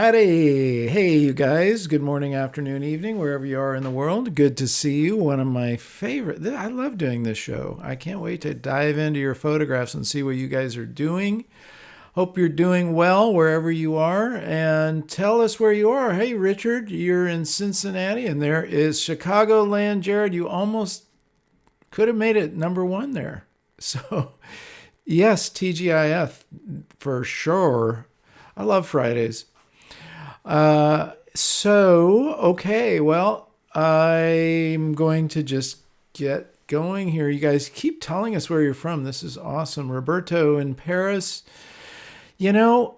Friday. Hey, you guys. Good morning, afternoon, evening, wherever you are in the world. Good to see you. One of my favorite. I love doing this show. I can't wait to dive into your photographs and see what you guys are doing. Hope you're doing well wherever you are, and tell us where you are. Hey, Richard, you're in Cincinnati, and there is Chicagoland. Jared, you almost could have made it number one there. So, yes, TGIF for sure. I love Fridays. Okay, well, I'm going to just get going here. You guys keep telling us where you're from. This is awesome. Roberto in Paris. You know,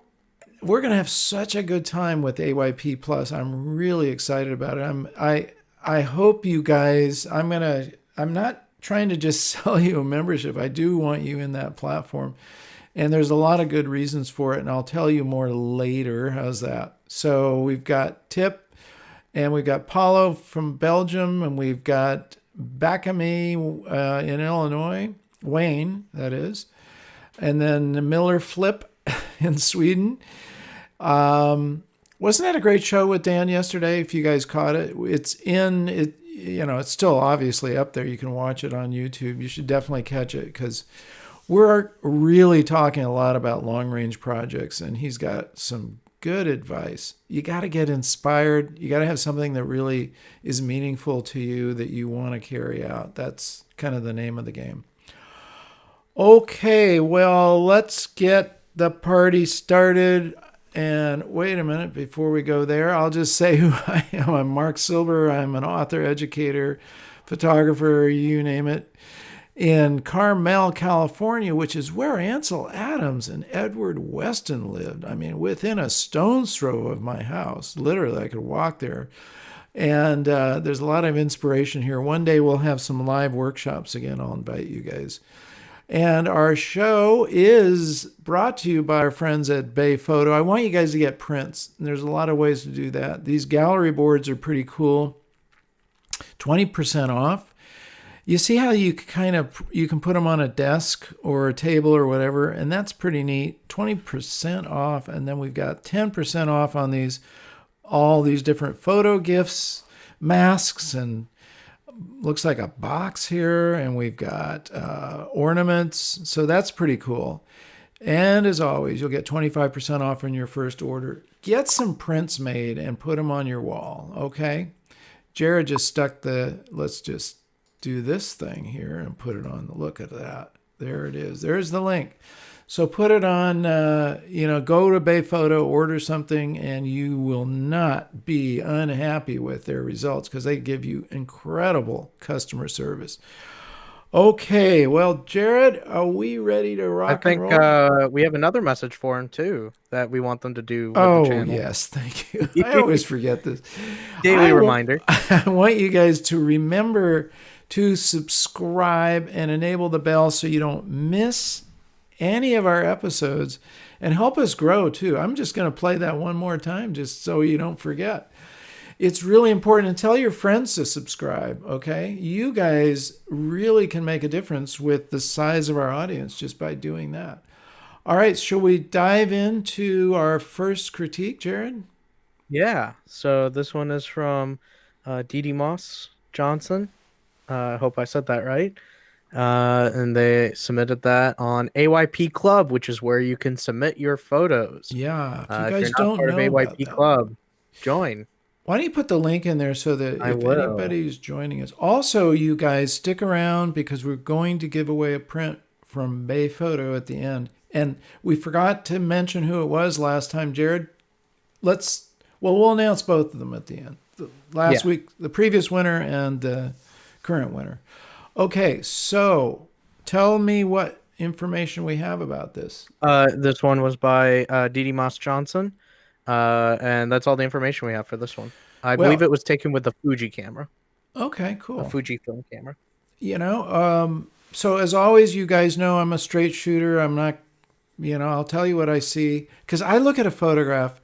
we're going to have such a good time with AYP Plus. I'm really excited about it. I hope you guys, I'm not trying to just sell you a membership. I do want you in that platform. And there's a lot of good reasons for it, and I'll tell you more later. How's that? So we've got Tip, and we've got Paulo from Belgium, and we've got Bakami in Illinois, Wayne, that is, and then Miller Flip in Sweden. Wasn't that a great show with Dan yesterday? If you guys caught it, it's still obviously up there. You can watch it on YouTube. You should definitely catch it because we're really talking a lot about long-range projects, and he's got some good advice. You got to get inspired. You got to have something that really is meaningful to you that you want to carry out. That's kind of the name of the game. Okay, well, let's get the party started. And wait a minute, before we go there, I'll just say who I am. I'm Marc Silber. I'm an author, educator, photographer, you name it, in Carmel, California, which is where Ansel Adams and Edward Weston lived. I mean, within a stone's throw of my house. Literally, I could walk there. And there's a lot of inspiration here. One day we'll have some live workshops again. I'll invite you guys. And our show is brought to you by our friends at Bay Photo. I want you guys to get prints. And there's a lot of ways to do that. These gallery boards are pretty cool. 20% off. You see how you can put them on a desk or a table or whatever, and that's pretty neat. 20% off, and then we've got 10% off on all these different photo gifts, masks, and looks like a box here, and we've got ornaments, so that's pretty cool. And as always, you'll get 25% off on your first order. Get some prints made and put them on your wall, okay? Jared just let's just do this thing here and put it on. Look at that. There it is. There's the link. So put it on, go to Bay Photo, order something, and you will not be unhappy with their results because they give you incredible customer service. Okay, well, Jared, are we ready to rock and roll? I think we have another message for him, too, that we want them to do with the channel. Oh, yes, thank you. I always forget this. Daily reminder. I want you guys to remember to subscribe and enable the bell so you don't miss any of our episodes, and help us grow too. I'm just going to play that one more time just so you don't forget. It's really important, and tell your friends to subscribe, okay? You guys really can make a difference with the size of our audience just by doing that. All right, shall we dive into our first critique, Jared? Yeah, so this one is from Dee Moss Johnson. I hope I said that right. And they submitted that on AYP Club, which is where you can submit your photos. Yeah, if you guys don't know about AYP Club, join. Why don't you put the link in there so that if anybody's joining us. Also, you guys stick around because we're going to give away a print from Bay Photo at the end. And we forgot to mention who it was last time, Jared. We'll announce both of them at the end. Last week, the previous winner and the current winner. Okay, so tell me what information we have about this. This one was by Dee Moss Johnson, and that's all the information we have for this one. I believe it was taken with a Fuji camera. Okay, cool. A Fujifilm camera. So as always, you guys know I'm a straight shooter. I'm not, I'll tell you what I see. Because I look at a photograph,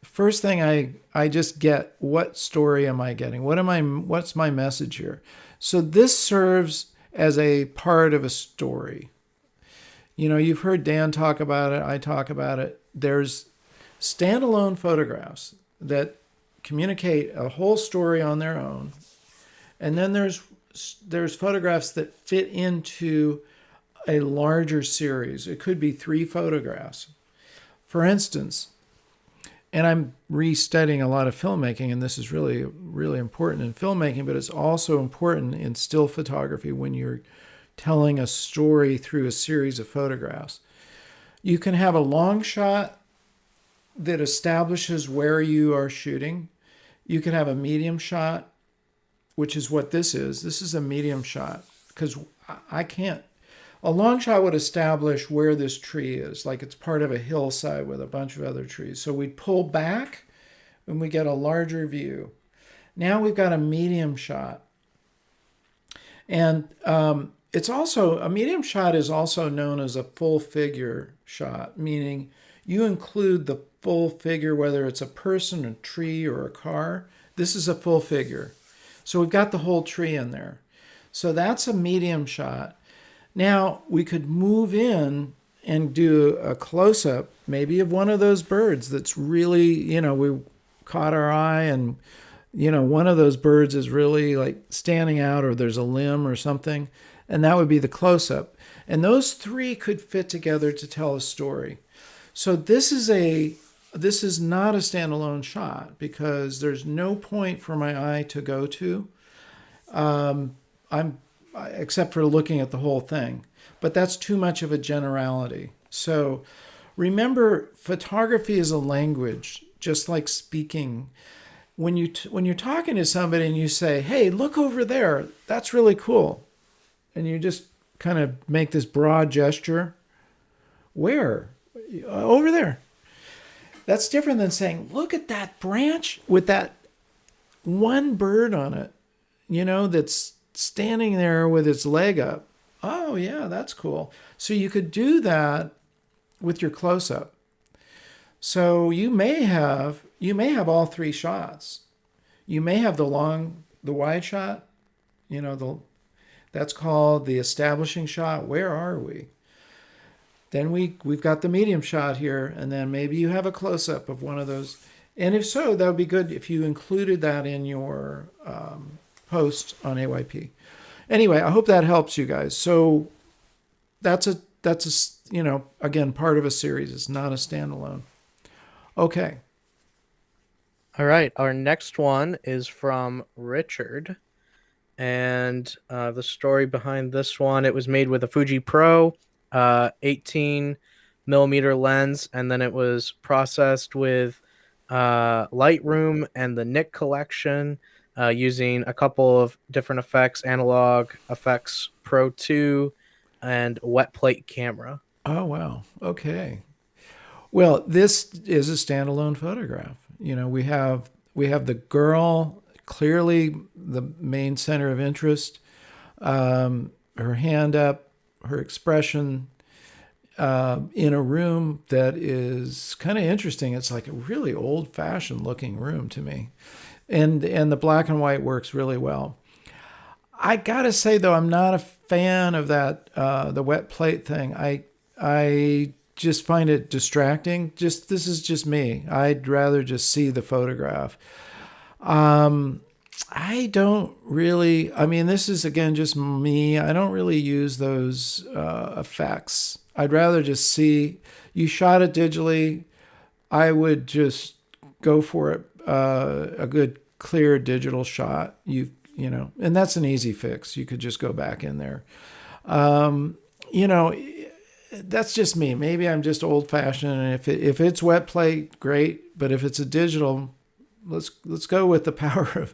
first thing I just get, what story am I getting? What's my message here? So this serves as a part of a story. You've heard Dan talk about it. I talk about it. There's standalone photographs that communicate a whole story on their own. And then there's photographs that fit into a larger series. It could be 3 photographs. For instance, and I'm restudying a lot of filmmaking, and this is really, really important in filmmaking, but it's also important in still photography when you're telling a story through a series of photographs. You can have a long shot that establishes where you are shooting. You can have a medium shot, which is what this is. This is a medium shot because I can't. A long shot would establish where this tree is, like it's part of a hillside with a bunch of other trees. So we'd pull back and we get a larger view. Now we've got a medium shot. And it's also, a medium shot is also known as a full figure shot, meaning you include the full figure, whether it's a person, a tree, or a car. This is a full figure. So we've got the whole tree in there. So that's a medium shot. Now we could move in and do a close-up, maybe of one of those birds that's really, we caught our eye, and, one of those birds is really like standing out, or there's a limb or something, and that would be the close-up. And those 3 could fit together to tell a story. So this is not a standalone shot because there's no point for my eye to go to. Except for looking at the whole thing. But that's too much of a generality. So remember, photography is a language, just like speaking. When you're talking to somebody and you say, hey, look over there, that's really cool. And you just kind of make this broad gesture. Where? Over there. That's different than saying, look at that branch with that one bird on it, that's standing there with its leg up. Oh, yeah, that's cool. So you could do that with your close-up. So you may have all 3 shots. You may have the wide shot, that's called the establishing shot. Where are we? Then we've got the medium shot here, and then maybe you have a close-up of one of those. And if so, that would be good if you included that in your post on AYP. Anyway, I hope that helps you guys. So that's again, part of a series. It's not a standalone. Okay. All right. Our next one is from Richard. And the story behind this one, it was made with a Fuji Pro 18 millimeter lens, and then it was processed with Lightroom and the Nik collection using a couple of different effects, Analog Effects Pro 2 and wet plate camera. Oh, wow. Okay. Well, this is a standalone photograph. We have the girl, clearly the main center of interest, her hand up, her expression in a room that is kind of interesting. It's like a really old-fashioned looking room to me. And the black and white works really well. I gotta say though, I'm not a fan of that the wet plate thing. I just find it distracting. This is just me. I'd rather just see the photograph. I don't really. I mean, this is again just me. I don't really use those effects. I'd rather just see. You shot it digitally. I would just go for it. A good clear digital shot. And that's an easy fix. You could just go back in there. That's just me. Maybe I'm just old fashioned, and if it's wet plate, great. But if it's a digital, let's go with the power of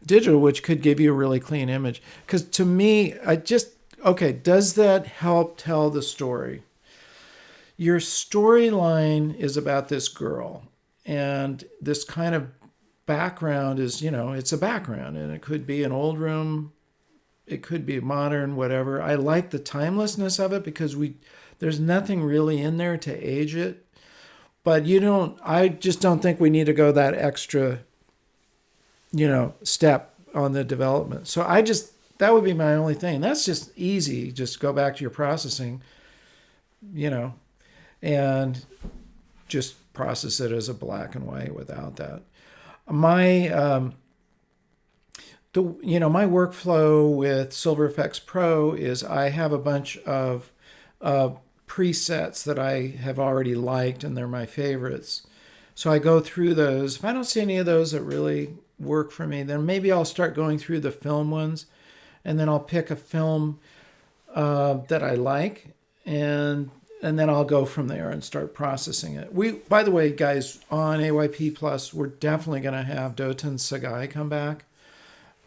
digital, which could give you a really clean image. Because to me, does that help tell the story? Your storyline is about this girl, and this kind of background is, it's a background, and it could be an old room, it could be modern, whatever. I like the timelessness of it because there's nothing really in there to age it. But I just don't think we need to go that extra, step on the development. So that would be my only thing. That's just easy. Just go back to your processing, and just process it as a black and white without that. My my workflow with Silver Effects Pro is I have a bunch of presets that I have already liked and they're my favorites. So I go through those. If I don't see any of those that really work for me, then maybe I'll start going through the film ones, and then I'll pick a film that I like, and then I'll go from there and start processing it. By the way, guys, on AYP Plus, we're definitely going to have Doton Sagai come back,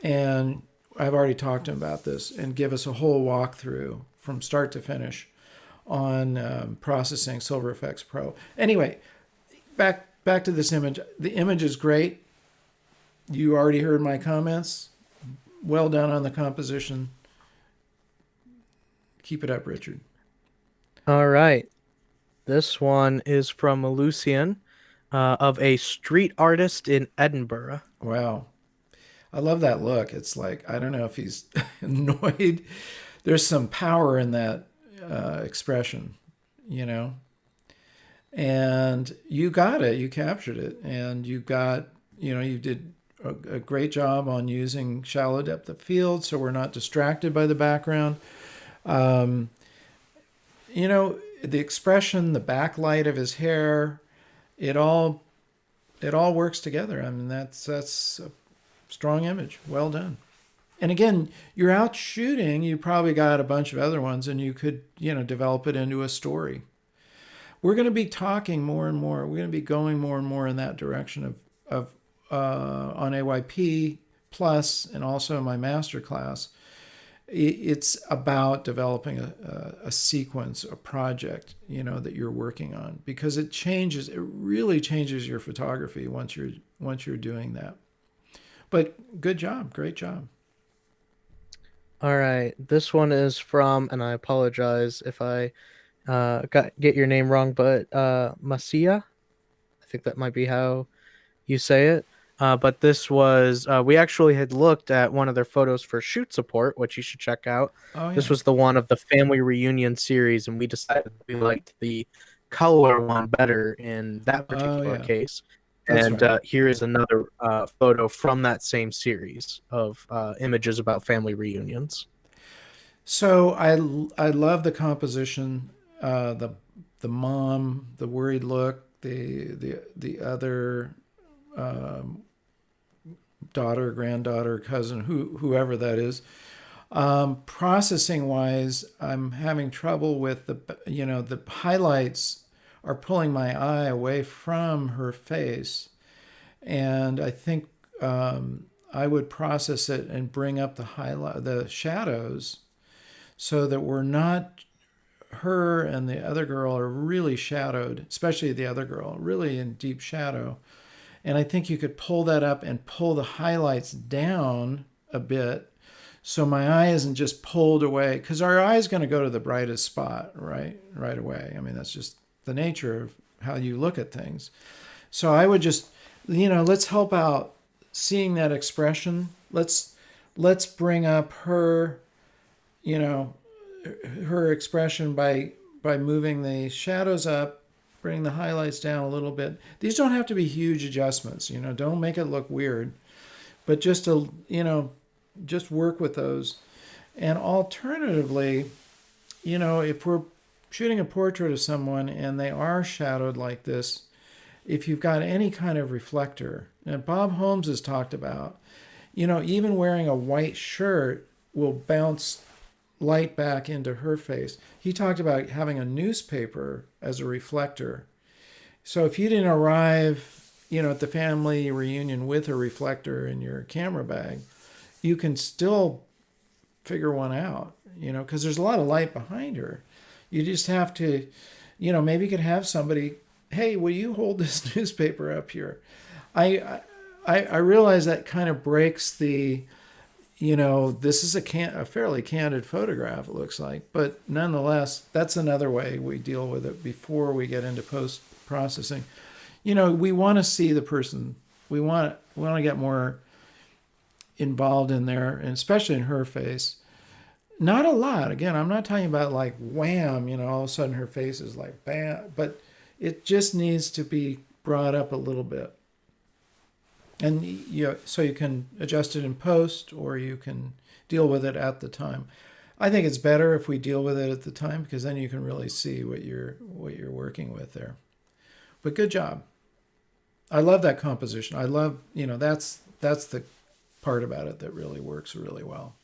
and I've already talked to him about this and give us a whole walkthrough from start to finish on processing Silver Effects Pro. Anyway, back to this image. The image is great. You already heard my comments. Well done on the composition. Keep it up, Richard. All right. This one is from Lucian, of a street artist in Edinburgh. Wow. I love that look. It's like, I don't know if he's annoyed. There's some power in that expression, you know? And you got it. You captured it. And you did a great job on using shallow depth of field so we're not distracted by the background. Um, the expression, the backlight of his hair, it all works together. I mean, that's a strong image. Well done. And again, you're out shooting. You probably got a bunch of other ones, and you could develop it into a story. We're going to be talking more and more. We're going to be going more and more in that direction of on AYP Plus and also my master class. It's about developing a sequence, a project, that you're working on, because it really changes your photography once you're doing that. But good job, great job. All right. This one is from, and I apologize if I get your name wrong, but Masia. I think that might be how you say it. But this was, we actually had looked at one of their photos for shoot support, which you should check out. Oh This yeah, was the one of the family reunion series, and we decided we liked the color one better in that oh particular yeah, case. that's And right. here is another photo from that same series of images about family reunions. So I love the composition, the mom, the worried look, the other daughter, granddaughter, cousin, whoever that is. Processing wise, I'm having trouble with the highlights are pulling my eye away from her face, and I think I would process it and bring up the shadows, so that we're not, her and the other girl are really shadowed, especially the other girl, really in deep shadow. And I think you could pull that up and pull the highlights down a bit so my eye isn't just pulled away, because our eye is going to go to the brightest spot right away. I mean, that's just the nature of how you look at things. So I would just, let's help out seeing that expression. Let's bring up her, you know, her expression by moving the shadows up, bring the highlights down a little bit. These don't have to be huge adjustments, don't make it look weird, but just work with those. And alternatively, if we're shooting a portrait of someone and they are shadowed like this, if you've got any kind of reflector, and Bob Holmes has talked about, even wearing a white shirt will bounce light back into her face. He talked about having a newspaper as a reflector. So if you didn't arrive, at the family reunion with a reflector in your camera bag, you can still figure one out, because there's a lot of light behind her. You just have to, maybe you could have somebody, hey, will you hold this newspaper up here? I realize that kind of breaks the, this is a fairly candid photograph, it looks like, but nonetheless, that's another way we deal with it before we get into post processing. We want to see the person. We want to get more involved in there, and especially in her face. Not a lot. Again, I'm not talking about like wham, all of a sudden her face is like bam, but It just needs to be brought up a little bit. And so you can adjust it in post, or you can deal with it at the time. I think it's better if we deal with it at the time, because then you can really see what you're working with there. But good job. I love that composition. I love, that's the part about it that really works really well.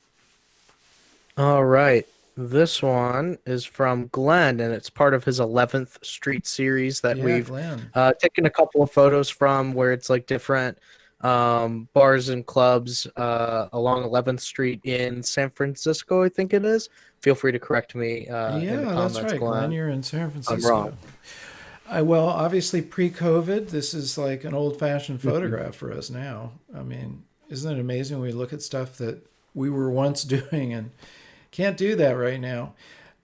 All right. This one is from Glenn, and it's part of his 11th Street series that Yeah, we've Glenn. taken a couple of photos from, where it's like different bars and clubs along 11th Street in San Francisco, I think it is. Feel free to correct me in the Yeah, that's comments, right, Glenn. Glenn, You're in San if I'm wrong. Francisco. Well, obviously pre-COVID, this is like an old-fashioned Mhm. photograph for us now. I mean, isn't it amazing when we look at stuff that we were once doing and can't do that right now?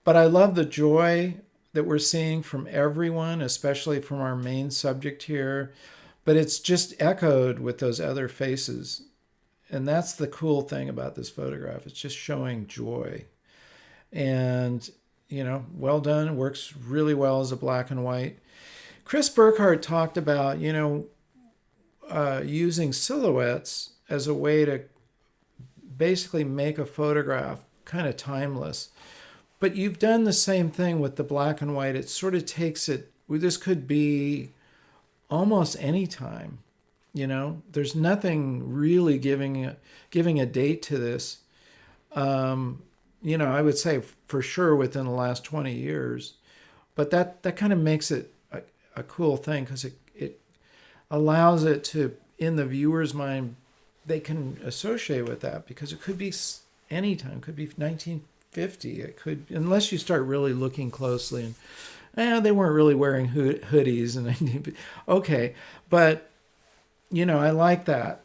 But I love the joy that we're seeing from everyone, especially from our main subject here. But it's just echoed with those other faces. And that's the cool thing about this photograph. It's just showing joy. And, well done. It works really well as a black and white. Chris Burkhardt talked about, using silhouettes as a way to basically make a photograph kind of timeless. But you've done the same thing with the black and white. It sort of takes it, well, this could be almost any time. There's nothing really giving a date to this. I would say for sure within the last 20 years. But that kind of makes it a cool thing, because it allows it to, in the viewer's mind, they can associate with that, because it could be any time. It could be 1950. It could, unless you start really looking closely, and they weren't really wearing hoodies and okay, but I like that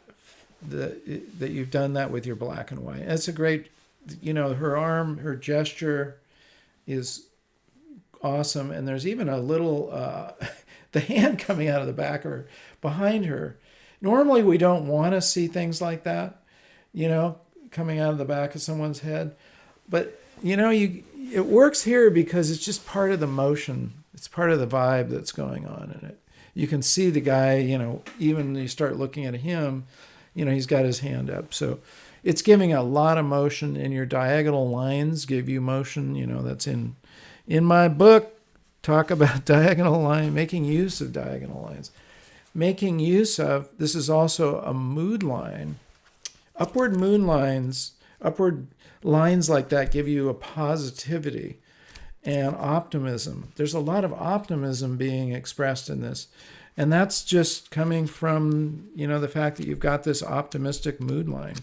you've done that with your black and white. It's a great, her arm, her gesture is awesome, and there's even a little the hand coming out of the back of her, behind her. Normally we don't want to see things like that, coming out of the back of someone's head, but it works here because it's just part of the motion. It's part of the vibe that's going on in it. You can see the guy, even when you start looking at him, he's got his hand up. So it's giving a lot of motion, and your diagonal lines give you motion. That's in my book. Talk about diagonal line, making use of diagonal lines. Making use of, this is also a mood line. Upward moon lines, upward lines like that give you a positivity and optimism. There's a lot of optimism being expressed in this. And that's just coming from, the fact that you've got this optimistic mood line.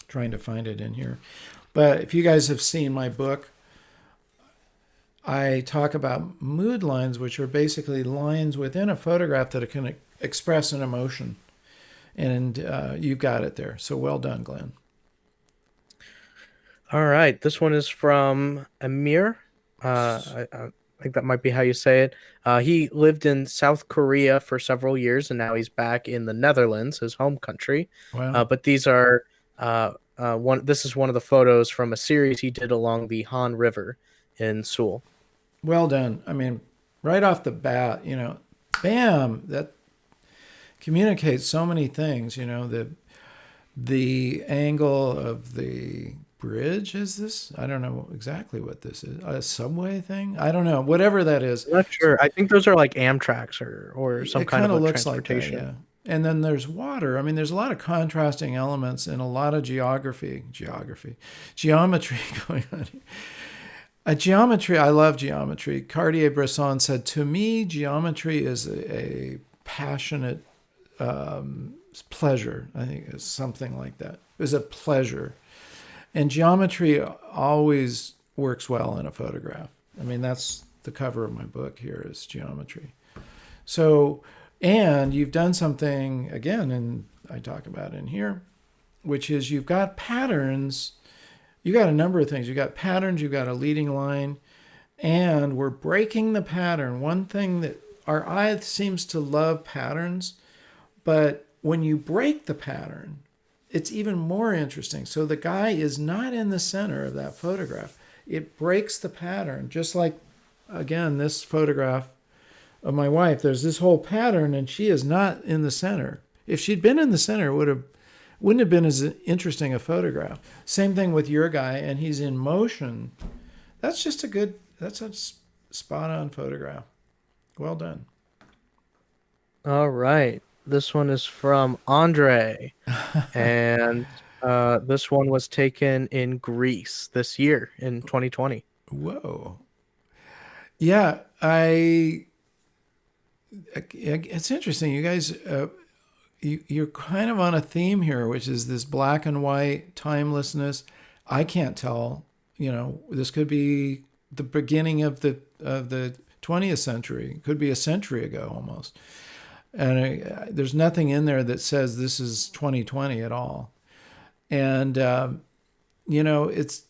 Trying to find it in here. But if you guys have seen my book, I talk about mood lines, which are basically lines within a photograph that can express an emotion. And you've got it there. So well done, Glenn. All right, this one is from Amir. I think that might be how you say it. He lived in South Korea for several years, and now he's back in the Netherlands, his home country. Wow. But these are one. This is one of the photos from a series he did along the Han River in Seoul. Well done. I mean, right off the bat, bam, that communicates so many things. The angle of the bridge is this. I don't know exactly what this is. A subway thing. I don't know. Whatever that is, I'm not sure. I think those are like Amtrak's or some it kind kind of of a looks like that. transportation. Yeah. And then there's water. I mean, there's a lot of contrasting elements and a lot of geometry going on here. Geometry, I love geometry. Cartier-Bresson said, to me, geometry is a passionate pleasure. I think it's something like that. It was a pleasure. And geometry always works well in a photograph. I mean, that's the cover of my book here is geometry. So, and you've done something, again, and I talk about in here, which is you've got patterns. You got a number of things. You got patterns, you got a leading line, and we're breaking the pattern. One thing that our eye seems to love patterns, but when you break the pattern, it's even more interesting. So the guy is not in the center of that photograph. It breaks the pattern, just like, again, this photograph. of my wife, there's this whole pattern, and she is not in the center. If she'd been in the center, wouldn't have been as interesting a photograph. Same thing with your guy, and he's in motion. That's a spot on photograph. Well done. All right. This one is from Andre, and this one was taken in Greece this year in 2020. Whoa. Yeah, it's interesting. You guys, you're kind of on a theme here, which is this black and white timelessness. I can't tell. This could be the beginning of the 20th century. It could be a century ago almost. And there's nothing in there that says this is 2020 at all. And it's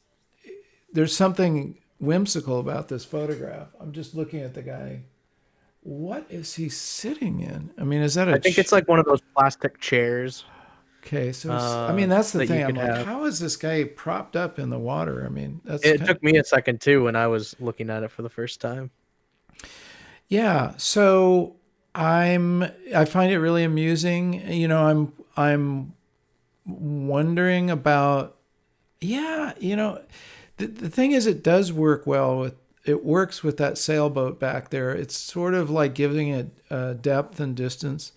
there's something whimsical about this photograph. I'm just looking at the guy. What is he sitting in? I mean, is that I think it's like one of those plastic chairs. Okay, so I mean that's the that you thing. I'm could like, have. how is this guy propped up in the water? I mean, It took me a second too when I was looking at it for the first time. yeah. So I find it really amusing. I'm wondering about, yeah. The thing is, it does work well with. It works with that sailboat back there. It's sort of like giving it depth and distance.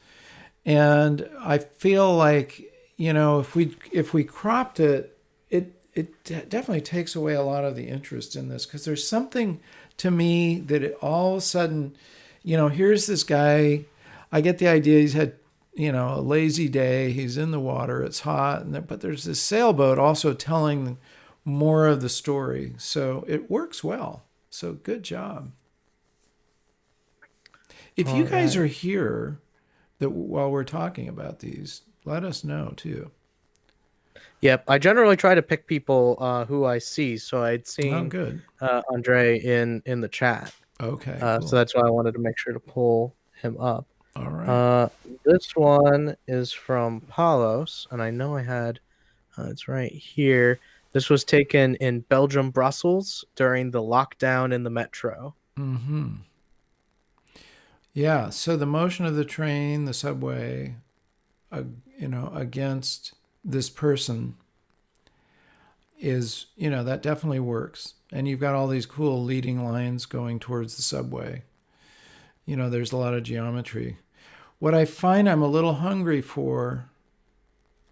And I feel like, if we cropped it, it definitely takes away a lot of the interest in this, because there's something to me that it all of a sudden, here's this guy. I get the idea he's had, a lazy day. He's in the water. It's hot, but there's this sailboat also telling more of the story. So it works well. So good job. If All you guys right. are here, that while we're talking about these, let us know too. Yep. I generally try to pick people who I see. So I'd Oh, seen good. Andre in the chat. Okay, So cool. that's why I wanted to make sure to pull him up. All right. Uh, this one is from Palos, and I know I had it's right here. This was taken in Belgium, Brussels during the lockdown in the metro. Mm-hmm. Yeah. So the motion of the train, the subway, against this person is, that definitely works. And you've got all these cool leading lines going towards the subway. There's a lot of geometry. What I find I'm a little hungry for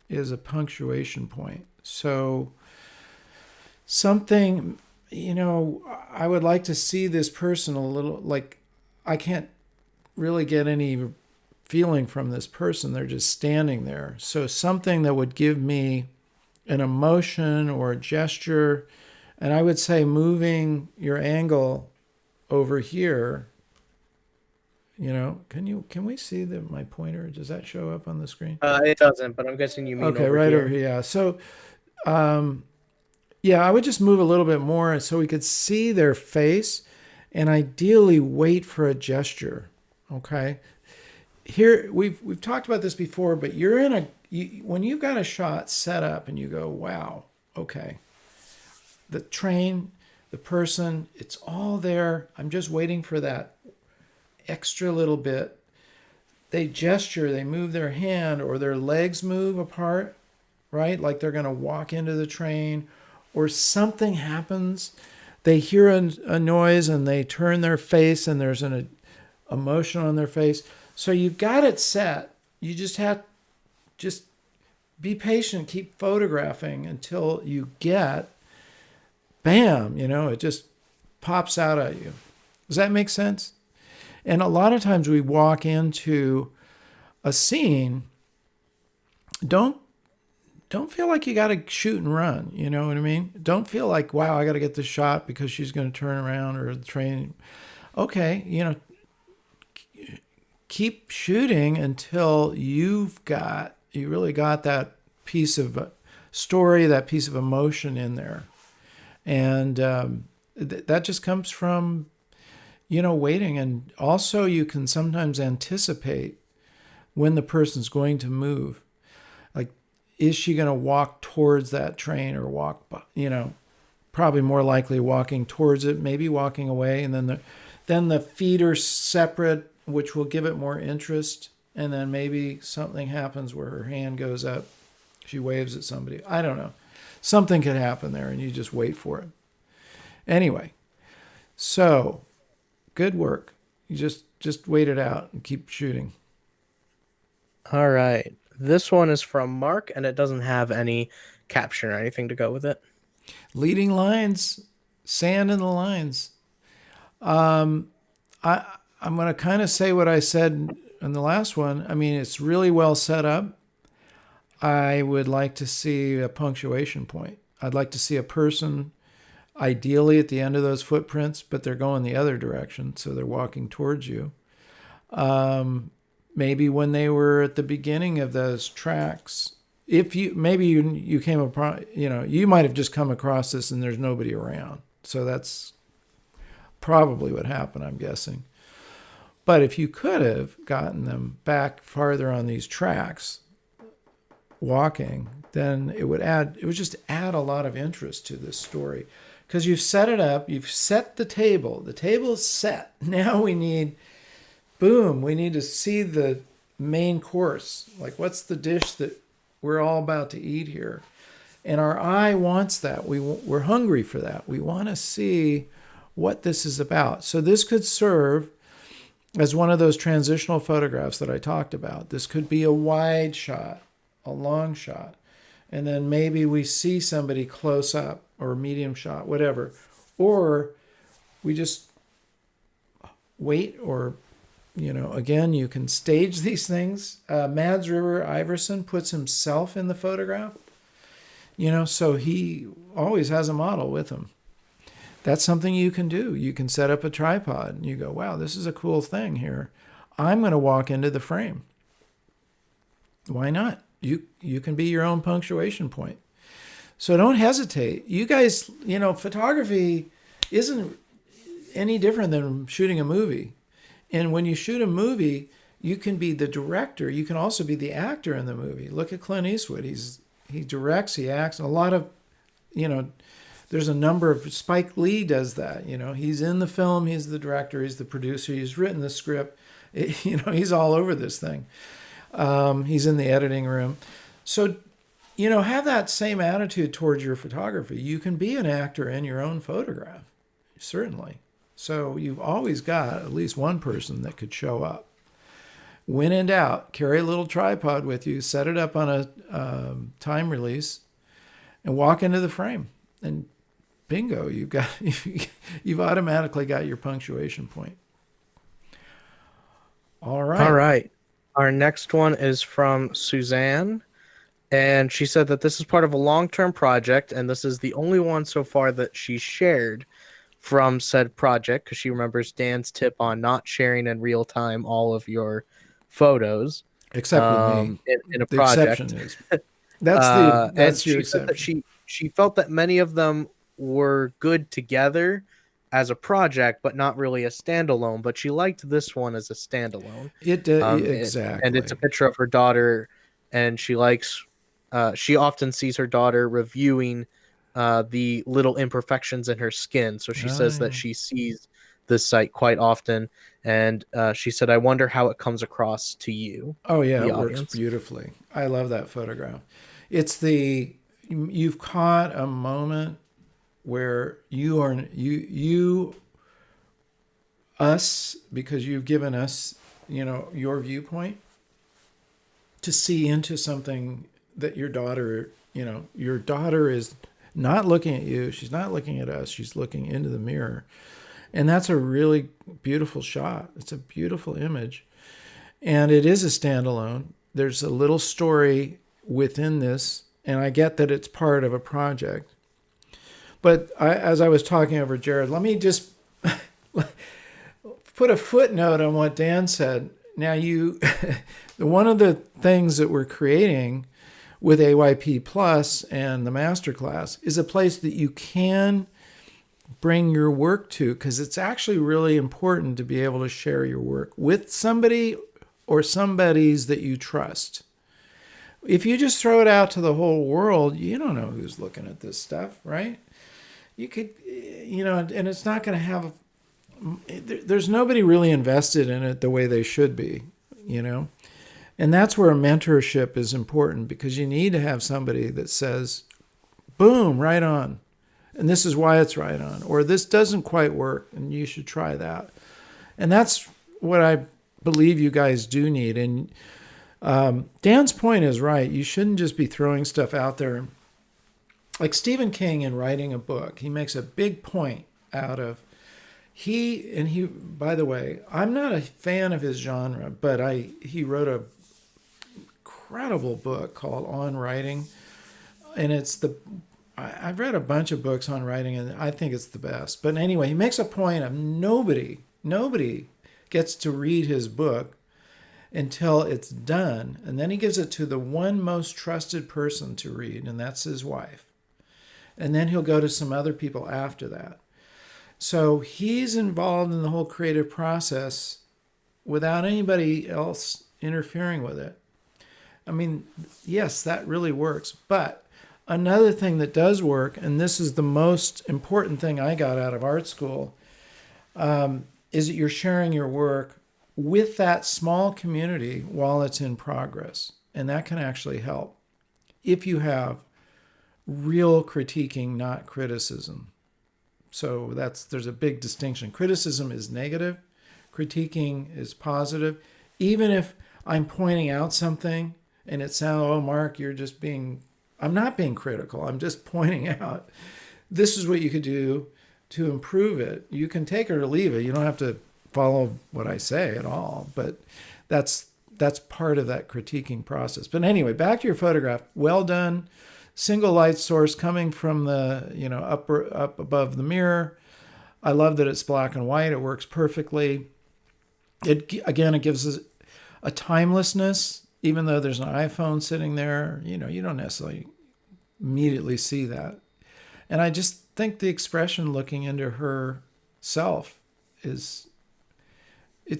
is a punctuation point. So something, I would like to see this person a little, like, I can't really get any feeling from this person. They're just standing there. So something that would give me an emotion or a gesture. And I would say moving your angle over here. Can we see my pointer? Does that show up on the screen? It doesn't, but I'm guessing you mean Okay, over right over here. here. Yeah. So, yeah, I would just move a little bit more so we could see their face, and ideally wait for a gesture. Okay. Here we've talked about this before, but when you've got a shot set up and you go, wow, okay, the train, the person, it's all there. I'm just waiting for that extra little bit. They gesture, they move their hand, or their legs move apart, right? Like they're going to walk into the train, or something happens. They hear a noise and they turn their face, and there's an emotion on their face. So you've got it set. You just be patient, keep photographing until you get, bam, it just pops out at you. Does that make sense? And a lot of times we walk into a scene, don't feel like you got to shoot and run. You know what I mean? Don't feel like, wow, I got to get this shot because she's going to turn around or the train. Okay, keep shooting until you really got that piece of story, that piece of emotion in there. And that just comes from, waiting. And also you can sometimes anticipate when the person's going to move. Like, is she going to walk towards that train or walk, probably more likely walking towards it, maybe walking away. And then the feet are separate which will give it more interest. And then maybe something happens where her hand goes up. She waves at somebody. I don't know. Something could happen there, and you just wait for it. Anyway, so good work. You just wait it out and keep shooting. All right. This one is from Mark, and it doesn't have any caption or anything to go with it. Leading lines, sand in the lines. I I'm going to kind of say what I said in the last one. I mean, it's really well set up. I would like to see a punctuation point. I'd like to see a person ideally at the end of those footprints, but they're going the other direction, so they're walking towards you. Maybe when they were at the beginning of those tracks, if you maybe you came across, you might have just come across this and there's nobody around. So that's probably what happened, I'm guessing. But if you could have gotten them back farther on these tracks, walking, then it would just add a lot of interest to this story. Because you've set it up, you've set the table. The table's set. Now we need to see the main course. Like, what's the dish that we're all about to eat here? And our eye wants that. We're hungry for that. We want to see what this is about. So this could serve as one of those transitional photographs that I talked about. This could be a wide shot, a long shot, and then maybe we see somebody close up or medium shot, whatever. Or we just wait, or, again, you can stage these things. Mads River Iverson puts himself in the photograph, so he always has a model with him. That's something you can do. You can set up a tripod and you go, wow, this is a cool thing here. I'm going to walk into the frame. Why not? You can be your own punctuation point. So don't hesitate. You guys, photography isn't any different than shooting a movie. And when you shoot a movie, you can be the director. You can also be the actor in the movie. Look at Clint Eastwood. He directs, he acts. A lot of, there's a number of, Spike Lee does that. He's in the film, he's the director, he's the producer, he's written the script. He's all over this thing. He's in the editing room. So, have that same attitude towards your photography. You can be an actor in your own photograph, certainly. So you've always got at least one person that could show up. When in doubt, carry a little tripod with you, set it up on a time release, and walk into the frame. And bingo, you've automatically got your punctuation point. All right. All right. Our next one is from Suzanne, and she said that this is part of a long-term project, and this is the only one so far that she shared from said project, because she remembers Dan's tip on not sharing in real time all of your photos. Except with me. In a the project. Exception is. That's and your she said that exception. she felt that many of them were good together as a project, but not really a standalone. But she liked this one as a standalone. Exactly. And it's a picture of her daughter, and she likes. She often sees her daughter reviewing the little imperfections in her skin. So she says that she sees this site quite often, and she said, "I wonder how it comes across to you." Oh yeah, the it audience. Works beautifully. I love that photograph. You've caught a moment where us, because you've given us, your viewpoint to see into something that your daughter is not looking at you. She's not looking at us. She's looking into the mirror. And that's a really beautiful shot. It's a beautiful image. And it is a standalone. There's a little story within this, and I get that it's part of a project. But as I was talking over Jared, let me just put a footnote on what Dan said. Now, one of the things that we're creating with AYP Plus and the Masterclass is a place that you can bring your work to, because it's actually really important to be able to share your work with somebody or somebodies that you trust. If you just throw it out to the whole world, you don't know who's looking at this stuff, right? You could, and it's not going to have there's nobody really invested in it the way they should be, you know? And that's where mentorship is important, because you need to have somebody that says, boom, right on. And this is why it's right on. Or this doesn't quite work and you should try that. And that's what I believe you guys do need. And Dan's point is right. You shouldn't just be throwing stuff out there. Like Stephen King, in writing a book, he makes a big point out of he, by the way, I'm not a fan of his genre, but he wrote a incredible book called On Writing, and I've read a bunch of books on writing, and I think it's the best. But anyway, he makes a point of nobody gets to read his book until it's done, and then he gives it to the one most trusted person to read, and that's his wife. And then he'll go to some other people after that. So he's involved in the whole creative process without anybody else interfering with it. I mean, yes, that really works. But another thing that does work, and this is the most important thing I got out of art school, is that you're sharing your work with that small community while it's in progress. And that can actually help if you have real critiquing, not criticism. So there's a big distinction. Criticism is negative, critiquing is positive. Even if I'm pointing out something and it sounds, oh, Mark, I'm not being critical. I'm just pointing out this is what you could do to improve it. You can take it or leave it. You don't have to follow what I say at all. But that's part of that critiquing process. But anyway, back to your photograph. Well done. Single light source coming from the, up above the mirror. I love that it's black and white. It works perfectly. It gives us a timelessness, even though there's an iPhone sitting there. You don't necessarily immediately see that. And I just think the expression looking into herself it's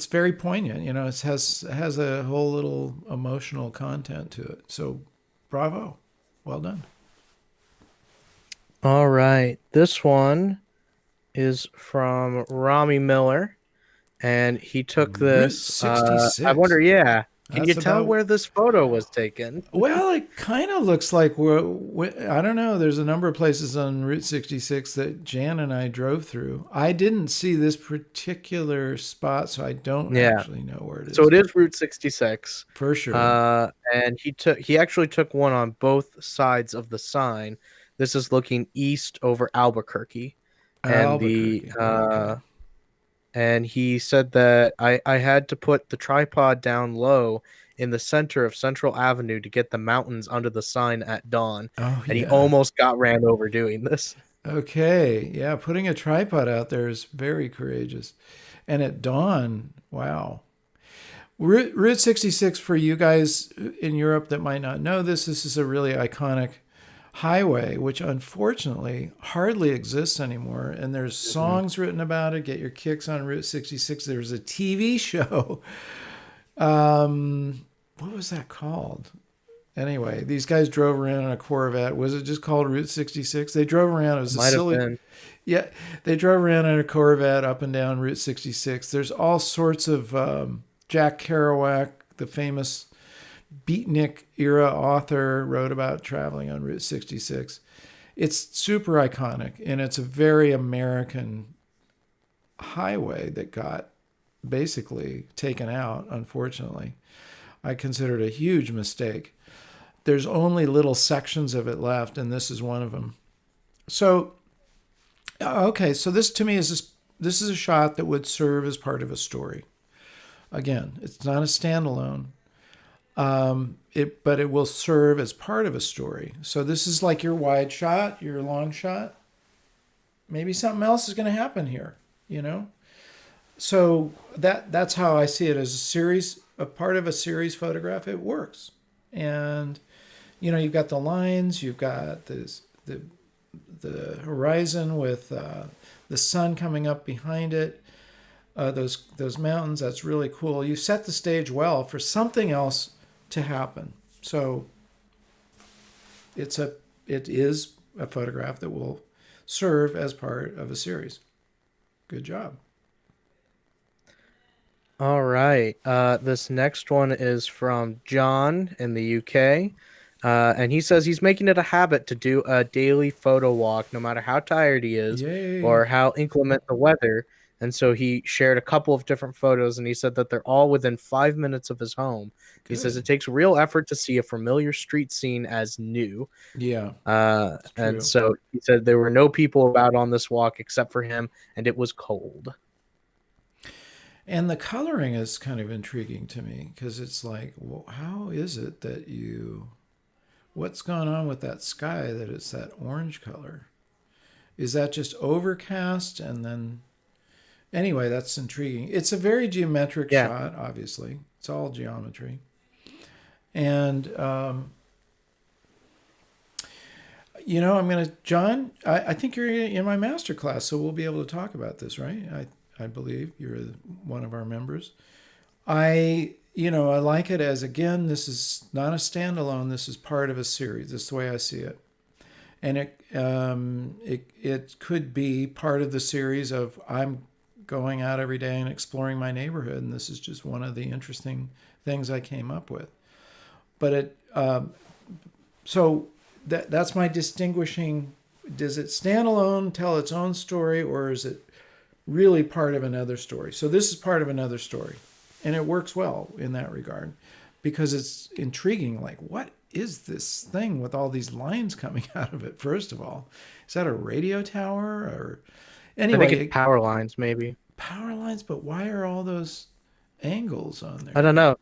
very poignant. It has a whole little emotional content to it. So bravo. Well done. All right. This one is from Rami Miller, and he took Route this. I 66. wonder, yeah. Can you That's tell about, where this photo was taken? well, it kind of looks like I don't know. There's a number of places on Route 66 that Jan and I drove through. I didn't see this particular spot, so I don't Yeah. actually know where it So is. it is Route 66. For sure. And he actually took one on both sides of the sign. This is looking east over Albuquerque. And Albuquerque. Okay. and he said that I had to put the tripod down low in the center of Central Avenue to get the mountains under the sign at dawn. Oh, And he yeah. almost got ran over doing this. Okay. Yeah. Putting a tripod out there is very courageous. And at dawn, wow. Route 66, for you guys in Europe that might not know this is a really iconic highway, which unfortunately hardly exists anymore. And there's songs written about it. Get your kicks on Route 66. There was a TV show. What was that called? Anyway, these guys drove around in a Corvette. Was it just called Route 66? They drove around. It was a Might have silly. been. Yeah, they drove around in a Corvette up and down Route 66. There's all sorts of Jack Kerouac, the famous beatnik era author, wrote about traveling on Route 66. It's super iconic, and it's a very American highway that got basically taken out, unfortunately. I consider it a huge mistake. There's only little sections of it left, and this is one of them. So, okay, so this to me this is a shot that would serve as part of a story. Again, it's not a standalone, but it will serve as part of a story. So this is like your wide shot, your long shot. Maybe something else is going to happen here, So that's how I see it, as a part of a series photograph. It works, and you've got the lines, you've got the horizon with the sun coming up behind it. Those mountains, that's really cool. You set the stage well for something else to happen. So it is a photograph that will serve as part of a series. Good job. All right. This next one is from John in the UK. And he says he's making it a habit to do a daily photo walk, no matter how tired he is Yay. or how inclement the weather. And so he shared a couple of different photos, and he said that they're all within 5 minutes of his home. He says Good. it takes real effort to see a familiar street scene as new. Yeah, it's And true. so he said there were no people about on this walk except for him, and it was cold. And the coloring is kind of intriguing to me because it's like, well, how is it that what's going on with that sky that it's that orange color? Is that just overcast? And then, anyway, that's intriguing. It's a very geometric Yeah. shot, obviously. It's all geometry. And, I'm going to, John, I think you're in my master class, so we'll be able to talk about this, right? I believe you're one of our members. I like it as, again, this is not a standalone. This is part of a series. That's the way I see it. And it could be part of the series of I'm going out every day and exploring my neighborhood, and this is just one of the interesting things I came up with. But so that's my distinguishing. Does it stand alone, tell its own story, or is it really part of another story? So this is part of another story, and it works well in that regard because it's intriguing. Like, what is this thing with all these lines coming out of it? First of all, is that a radio tower or I think it's anyway power lines, maybe. power lines? But why are all those angles on I there? don't know.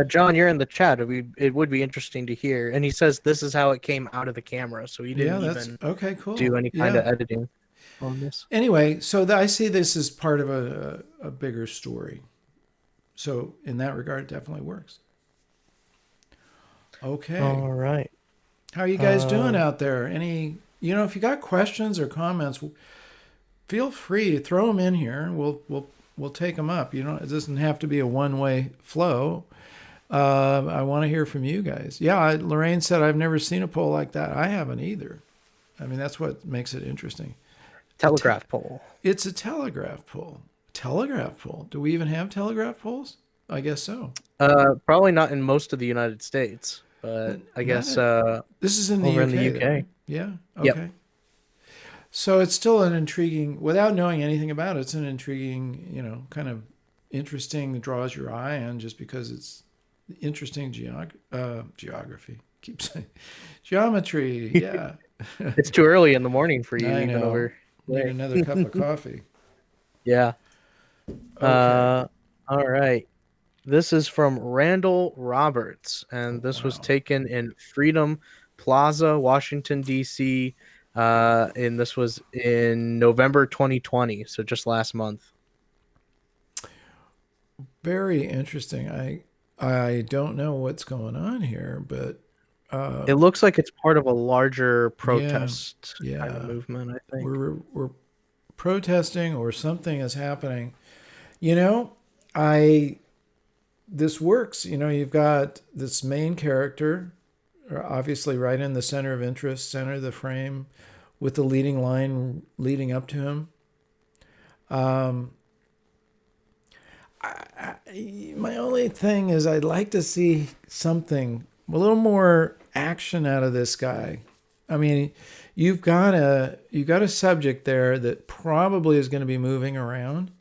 John, you're in the chat. It would be interesting to hear. And he says this is how it came out of the camera, so he Yeah, didn't that's even okay. do Cool. any kind Yeah. of editing on this. Anyway, so I see this as part of a bigger story. So in that regard, it definitely works. Okay. All right. How are you guys doing Um, out there? If you got questions or comments, feel free to throw them in here. We'll take them up. It doesn't have to be a one-way flow. I want to hear from you guys. Yeah, Lorraine said I've never seen a poll like that. I haven't either. I mean, that's what makes it interesting. A te- telegraph pole. it's a telegraph poll. Telegraph poll. Do we even have telegraph polls? I guess so. Probably not in most of the United States, but I Not guess a, this is in the over in the UK, though, UK. right? Yeah. Yep. Okay. So it's still an intriguing, without knowing anything about it, it's an intriguing, kind of interesting, draws your eye in just because it's interesting geography. Keep saying geometry. Yeah. It's too early in the morning for you, I even know. over Need there. another cup of coffee. Yeah. Okay. All right. This is from Randall Roberts, and Oh, this was wow. taken in Freedom Plaza, Washington, D.C. And this was in November 2020, so just last month. Very interesting. I don't know what's going on here, but uh, It looks like it's part of a larger yeah, protest kind of yeah. movement, I think. We're protesting or something is happening. You know, I this works. You've got this main character, obviously right in the center of interest, center of the frame, with the leading line leading up to him. Um, my only thing is I'd like to see something a little more action out of this guy. I mean, you've got a subject there that probably is going to be moving around,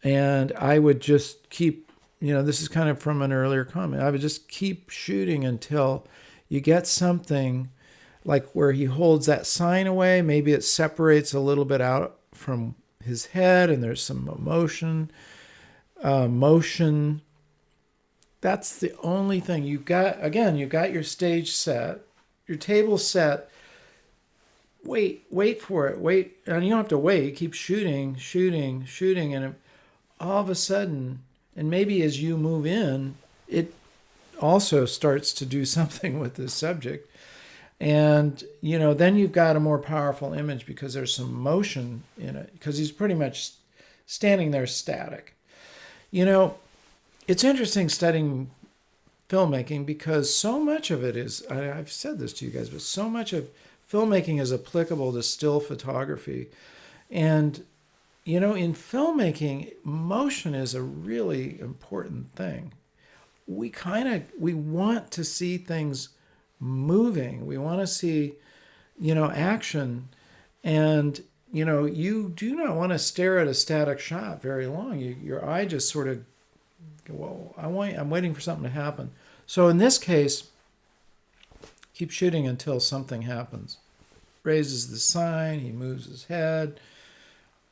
and I would just keep. This is kind of from an earlier comment. I would just keep shooting until you get something like where he holds that sign away. Maybe it separates a little bit out from his head, and there's some motion. That's the only thing you've got. Again, you've got your stage set, your table set. Wait for it. Wait, and you don't have to wait. Keep shooting, shooting, shooting, and all of a sudden, and maybe as you move in, it also starts to do something with this subject. And then you've got a more powerful image because there's some motion in it because he's pretty much standing there static. You know, it's interesting studying filmmaking because so much of it is, I've said this to you guys, but so much of filmmaking is applicable to still photography. And, in filmmaking, motion is a really important thing. We want to see things moving. We want to see, action. And, you do not want to stare at a static shot very long. Your eye just sort of, well, I'm waiting for something to happen. So in this case, keep shooting until something happens. Raises the sign, he moves his head,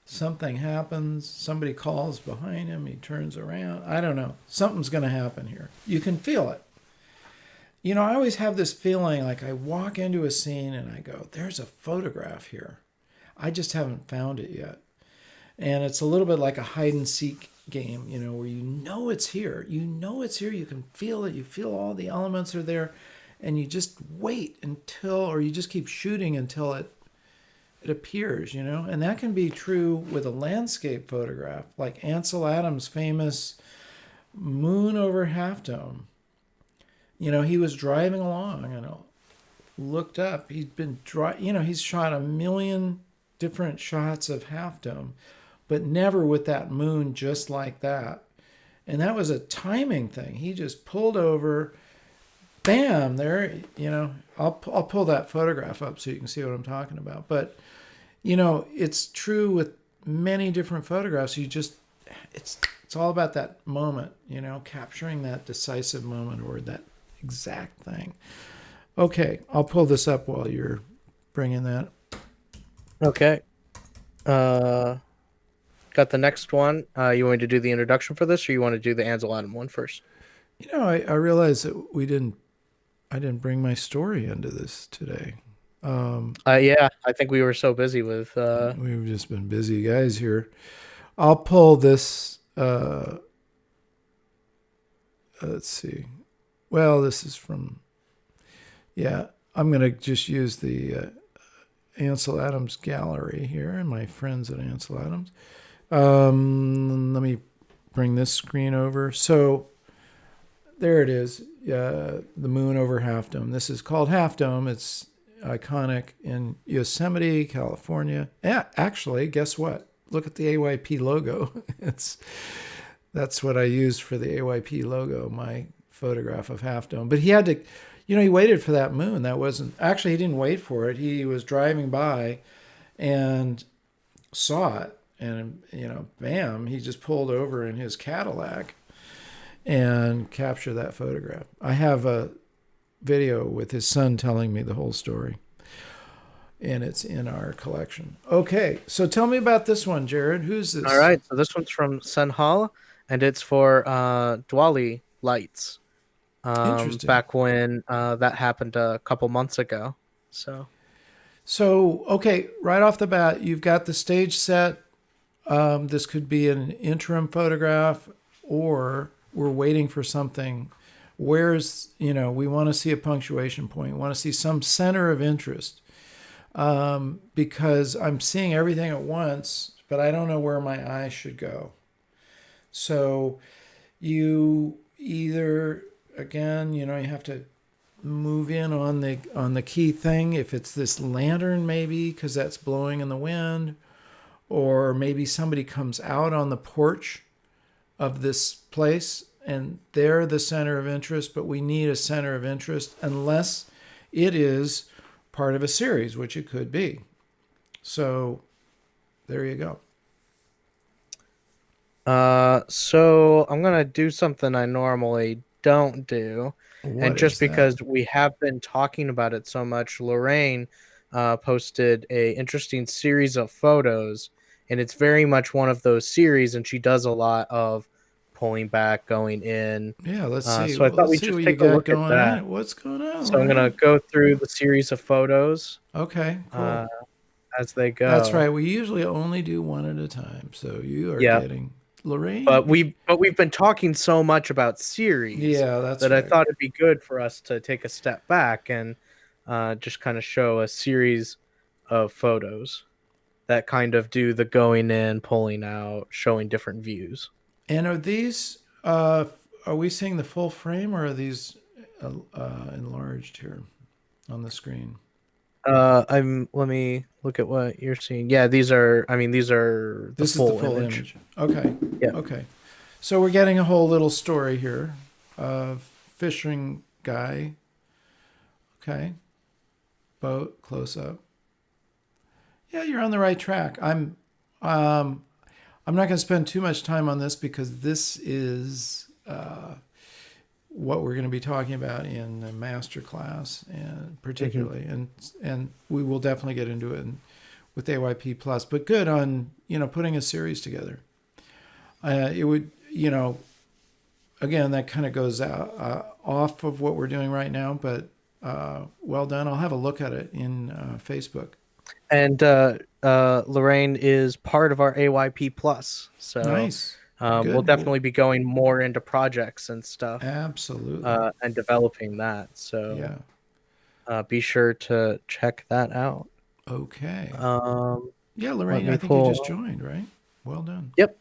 something happens, somebody calls behind him, he turns around. I don't know. Something's going to happen here. You can feel it. I always have this feeling like I walk into a scene and I go, there's a photograph here. I just haven't found it yet. And it's a little bit like a hide and seek game, where it's here. It's here. You can feel it. You feel all the elements are there. And you just wait until, or you just keep shooting until it appears, And that can be true with a landscape photograph, like Ansel Adams' famous Moon over Half Dome. He was driving along and looked up. He's shot a million different shots of Half Dome, but never with that moon just like that. And that was a timing thing. He just pulled over, bam, there, I'll pull that photograph up so you can see what I'm talking about. But, it's true with many different photographs. It's all about that moment, capturing that decisive moment or that exact thing. Okay, I'll pull this up while you're bringing that. Okay. Got the next one. You want me to do the introduction for this, or you want to do the Ansel Adam one first? I realized that I didn't bring my story into this today. Yeah, I think we were so busy with. We've just been busy guys here. I'll pull this. Let's see. Well, this is from. Yeah, I'm going to just use the Ansel Adams gallery here and my friends at Ansel Adams. Let me bring this screen over. So there it is. The moon over Half Dome. This is called Half Dome. It's iconic in Yosemite, California. Yeah, actually, guess what? Look at the AYP logo. That's what I used for the AYP logo, my photograph of Half Dome. But he had to, he waited for that moon. That wasn't, actually, he didn't wait for it. He was driving by and saw it. And, bam, he just pulled over in his Cadillac and captured that photograph. I have a video with his son telling me the whole story. And it's in our collection. Okay, so tell me about this one, Jared. Who's this? All right, so this one's from Senhal, and it's for Diwali lights. Interesting. Back when that happened a couple months ago. So okay, right off the bat, you've got the stage set. This could be an interim photograph, or we're waiting for something. Where's, we want to see a punctuation point. We want to see some center of interest. Because I'm seeing everything at once, but I don't know where my eye should go. So you either, again, you have to move in on the key thing. If it's this lantern, maybe because that's blowing in the wind, or maybe somebody comes out on the porch of this place and they're the center of interest, but we need a center of interest unless it is part of a series, which it could be. So there you go. So I'm gonna do something I normally don't do. And just because we have been talking about it so much, Lorraine posted a interesting series of photos, and it's very much one of those series, and she does a lot of pulling back, going in. Yeah, let's see. So I thought we'd just take a look at that. What's going on? So I'm gonna go through the series of photos. Okay, cool. As they go. That's right. We usually only do one at a time. So you are getting Lorraine. But we've been talking so much about series. Yeah, that's that right. I thought it'd be good for us to take a step back and just kind of show a series of photos that kind of do the going in, pulling out, showing different views. And are these? Are we seeing the full frame, or are these enlarged here on the screen? Let me look at what you're seeing. Yeah, these are the This is the full full image. image. Okay. Yeah. Okay. So we're getting a whole little story here of fishing guy. Okay. Boat close up. Yeah, you're on the right track. Um, I'm not going to spend too much time on this because this is what we're going to be talking about in the master class, and Hmm. particularly, and we will definitely get into it with AYP Plus. But good on putting a series together. It would again that kind of goes out off of what we're doing right now, but well done. I'll have a look at it in Facebook. And Lorraine is part of our AYP Plus, so Nice, we'll good. Well, definitely be going more into projects and stuff, absolutely, and developing that. So yeah. be sure to check that out. Okay. Um, Yeah, let Lorraine, I me think you just pull. joined, right? Well done. Yep.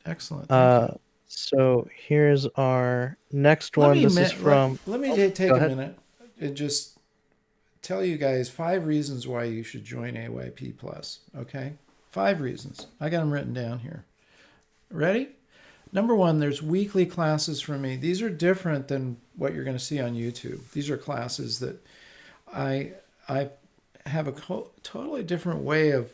Excellent. Thank you. Uh, so here's our next Let one. me This is let from. let me Oh, go take a ahead. minute and just tell you guys 5 reasons why you should join AYP Plus. Okay, 5 reasons. I got them written down here. Ready? Number one, there's weekly classes from me. These are different than what you're going to see on YouTube. These are classes that I I have a totally different way of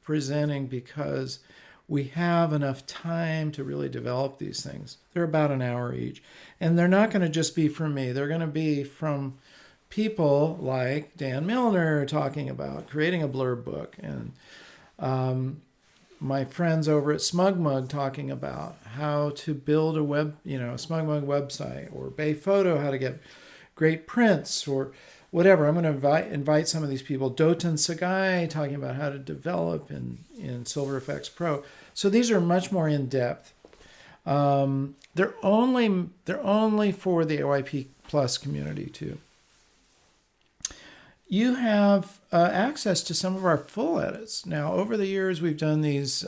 presenting because we have enough time to really develop these things. They're about an hour each. And they're not going to just be from me. They're going to be from people like Dan Milner talking about creating a blurb book, and my friends over at SmugMug talking about how to build a a SmugMug website, or Bay Photo, how to get great prints, or whatever. I'm going to invite some of these people. Doten Sagai talking about how to develop in Silver Effects Pro. So these are much more in depth. They're only for the OIP Plus community too. You have access to some of our full edits. Now, over the years, we've done these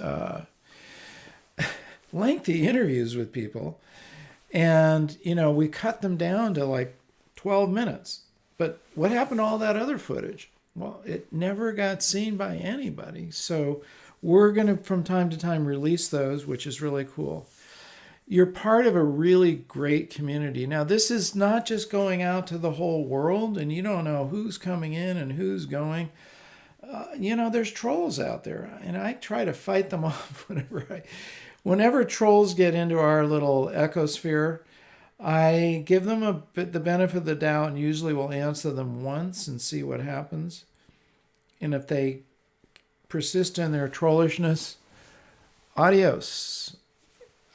lengthy interviews with people, and we cut them down to like 12 minutes. But what happened to all that other footage? Well, it never got seen by anybody. So we're going to, from time to time, release those, which is really cool. You're part of a really great community. Now, this is not just going out to the whole world, and you don't know who's coming in and who's going. There's trolls out there, and I try to fight them off whenever trolls get into our little ecosphere. I give them the benefit of the doubt, and usually will answer them once and see what happens. And if they persist in their trollishness, adios.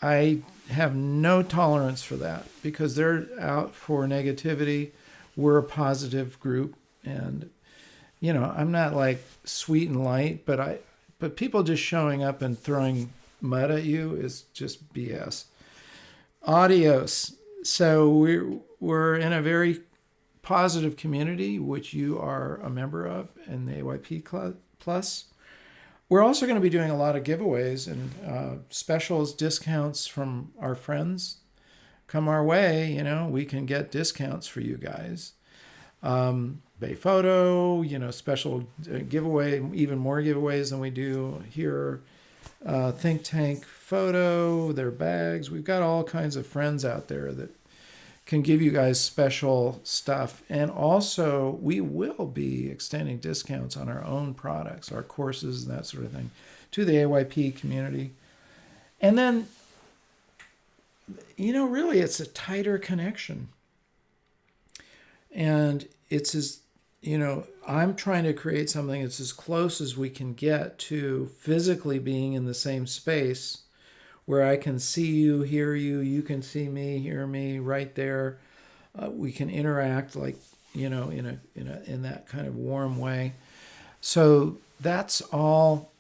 I have no tolerance for that because they're out for negativity. We're a positive group, and I'm not like sweet and light, but people just showing up and throwing mud at you is just BS. Adios. So we're in a very positive community, which you are a member of in the AYP Plus. We're also going to be doing a lot of giveaways and specials, discounts from our friends. Come our way, we can get discounts for you guys. Bay Photo, special giveaway, even more giveaways than we do here. Think Tank Photo, their bags. We've got all kinds of friends out there that can give you guys special stuff. And also, we will be extending discounts on our own products, our courses, and that sort of thing to the AYP community. And then, really, it's a tighter connection. And it's I'm trying to create something that's as close as we can get to physically being in the same space where I can see you, hear you, you can see me, hear me right there. We can interact like in that kind of warm way. So that's all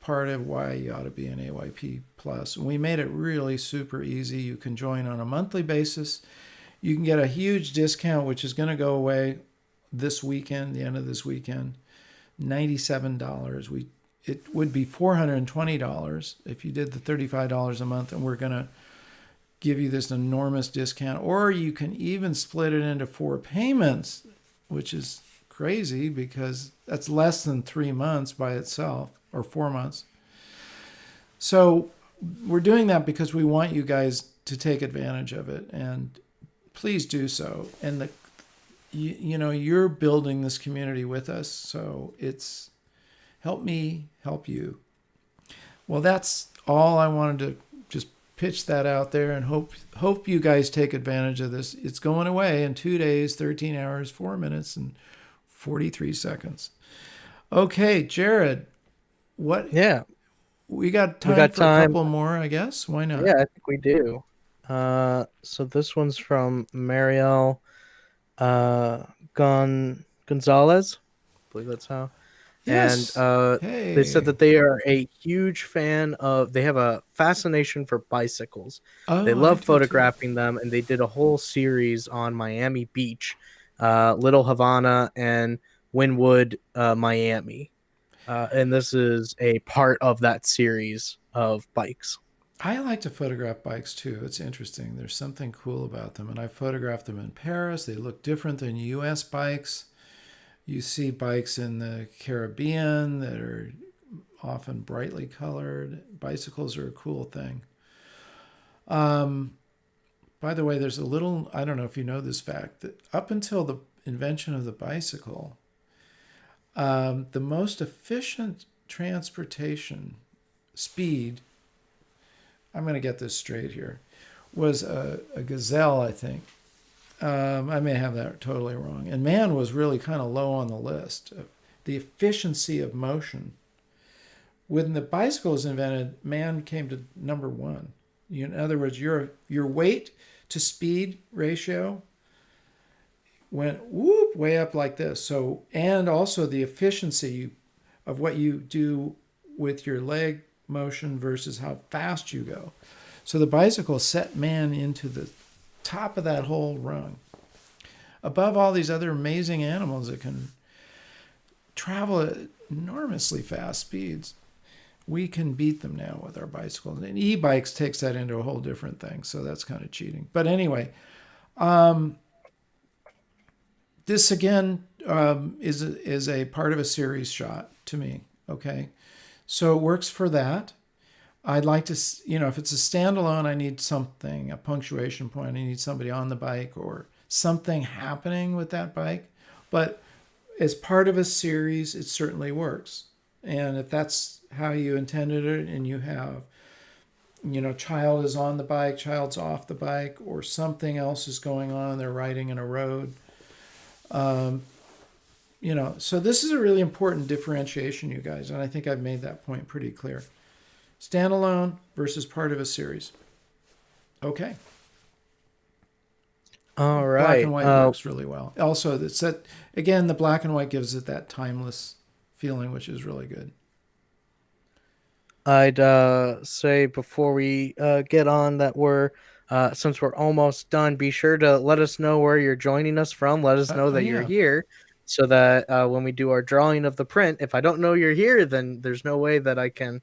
part of why you ought to be an AYP Plus. We made it really super easy. You can join on a monthly basis. You can get a huge discount, which is going to go away this weekend, the end of this weekend. $97. It would be $420 if you did the $35 a month, and we're going to give you this enormous discount. Or you can even split it into 4 payments, which is crazy because that's less than 3 months by itself, or 4 months. So we're doing that because we want you guys to take advantage of it, and please do so. And you're building this community with us, so it's help me help you. Well, that's all I wanted to just pitch that out there, and hope you guys take advantage of this. It's going away in 2 days, 13 hours, 4 minutes, and 43 seconds. Okay, Jared, what Yeah, we got we time got for a time. couple more, I guess. Why not? Yeah, I think we do. So this one's from Mariel uh Gonzalez. I believe that's how. And Yes. they said Hey. that they are a huge fan of, they have a fascination for bicycles. They Oh, I love do too. photographing them, and they did a whole series on Miami Beach, Little Havana, and Wynwood, Miami. And this is a part of that series of bikes. I like to photograph bikes too. It's interesting. There's something cool about them. And I photographed them in Paris. They look different than US bikes. You see bikes in the Caribbean that are often brightly colored. Bicycles are a cool thing. Um, by the way, there's a little, I don't know if you know this fact, that up until the invention of the bicycle, the most efficient transportation speed, I'm going to get this straight here, was a gazelle, I think. I may have that totally wrong. And man was really kind of low on the list. The efficiency of motion. When the bicycle was invented, man came to number one. In other words, your weight to speed ratio went whoop way up like this. So, and also the efficiency of what you do with your leg motion versus how fast you go. So the bicycle set man into the top of that whole rung, above all these other amazing animals that can travel at enormously fast speeds. We can beat them now with our bicycles. And e-bikes takes that into a whole different thing, so that's kind of cheating. But anyway, this again is a part of a series shot to me. Okay, so it works for that. I'd like to, if it's a standalone, I need something, a punctuation point. I need somebody on the bike or something happening with that bike. But as part of a series, it certainly works. And if that's how you intended it, and you have, child is on the bike, child's off the bike, or something else is going on, they're riding in a road. So this is a really important differentiation, you guys. And I think I've made that point pretty clear. Standalone versus part of a series. Okay. All Black and right. white works really well. Also, again, the black and white gives it that timeless feeling, which is really good. I'd say before we get on that since we're almost done, be sure to let us know where you're joining us from. Let us know Oh that you're yeah, here, so that when we do our drawing of the print, if I don't know you're here, then there's no way that I can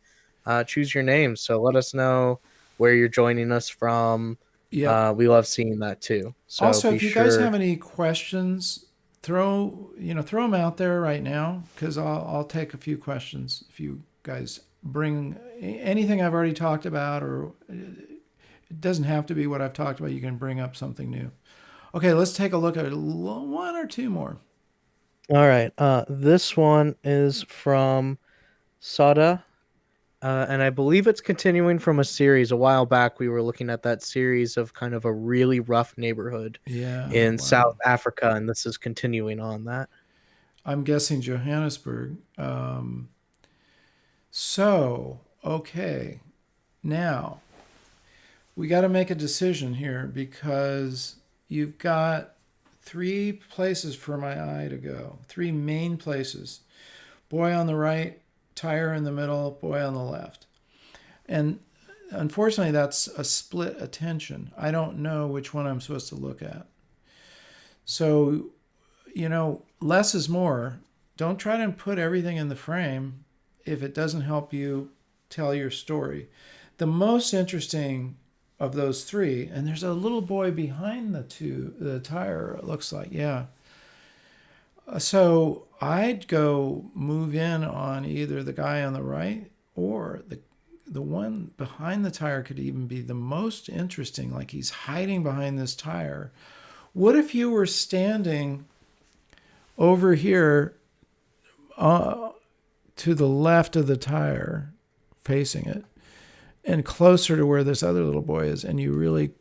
choose your name. So let us know where you're joining us from. yep. We love seeing that too. So Also, be if you guys sure. have any questions, throw them out there right now, because I'll take a few questions if you guys bring anything I've already talked about, or it doesn't have to be what I've talked about. You can bring up something new. Okay, let's take a look at one or two more. All right. This one is from Sada. And I believe it's continuing from a series. A while back, we were looking at that series of kind of a really rough neighborhood Yeah, in South wow. Africa, and this is continuing on that. I'm guessing Johannesburg. Okay. Now, we got to make a decision here, because you've got three places for my eye to go. Three main places. Boy on the right, tire in the middle, boy on the left. And unfortunately, that's a split attention. I don't know which one I'm supposed to look at. So, less is more. Don't try to put everything in the frame if it doesn't help you tell your story. The most interesting of those three, and there's a little boy behind the tire, it looks like, yeah. So I'd go move in on either the guy on the right or the one behind the tire could even be the most interesting. Like he's hiding behind this tire. What if you were standing over here to the left of the tire, facing it, and closer to where this other little boy is, and you really,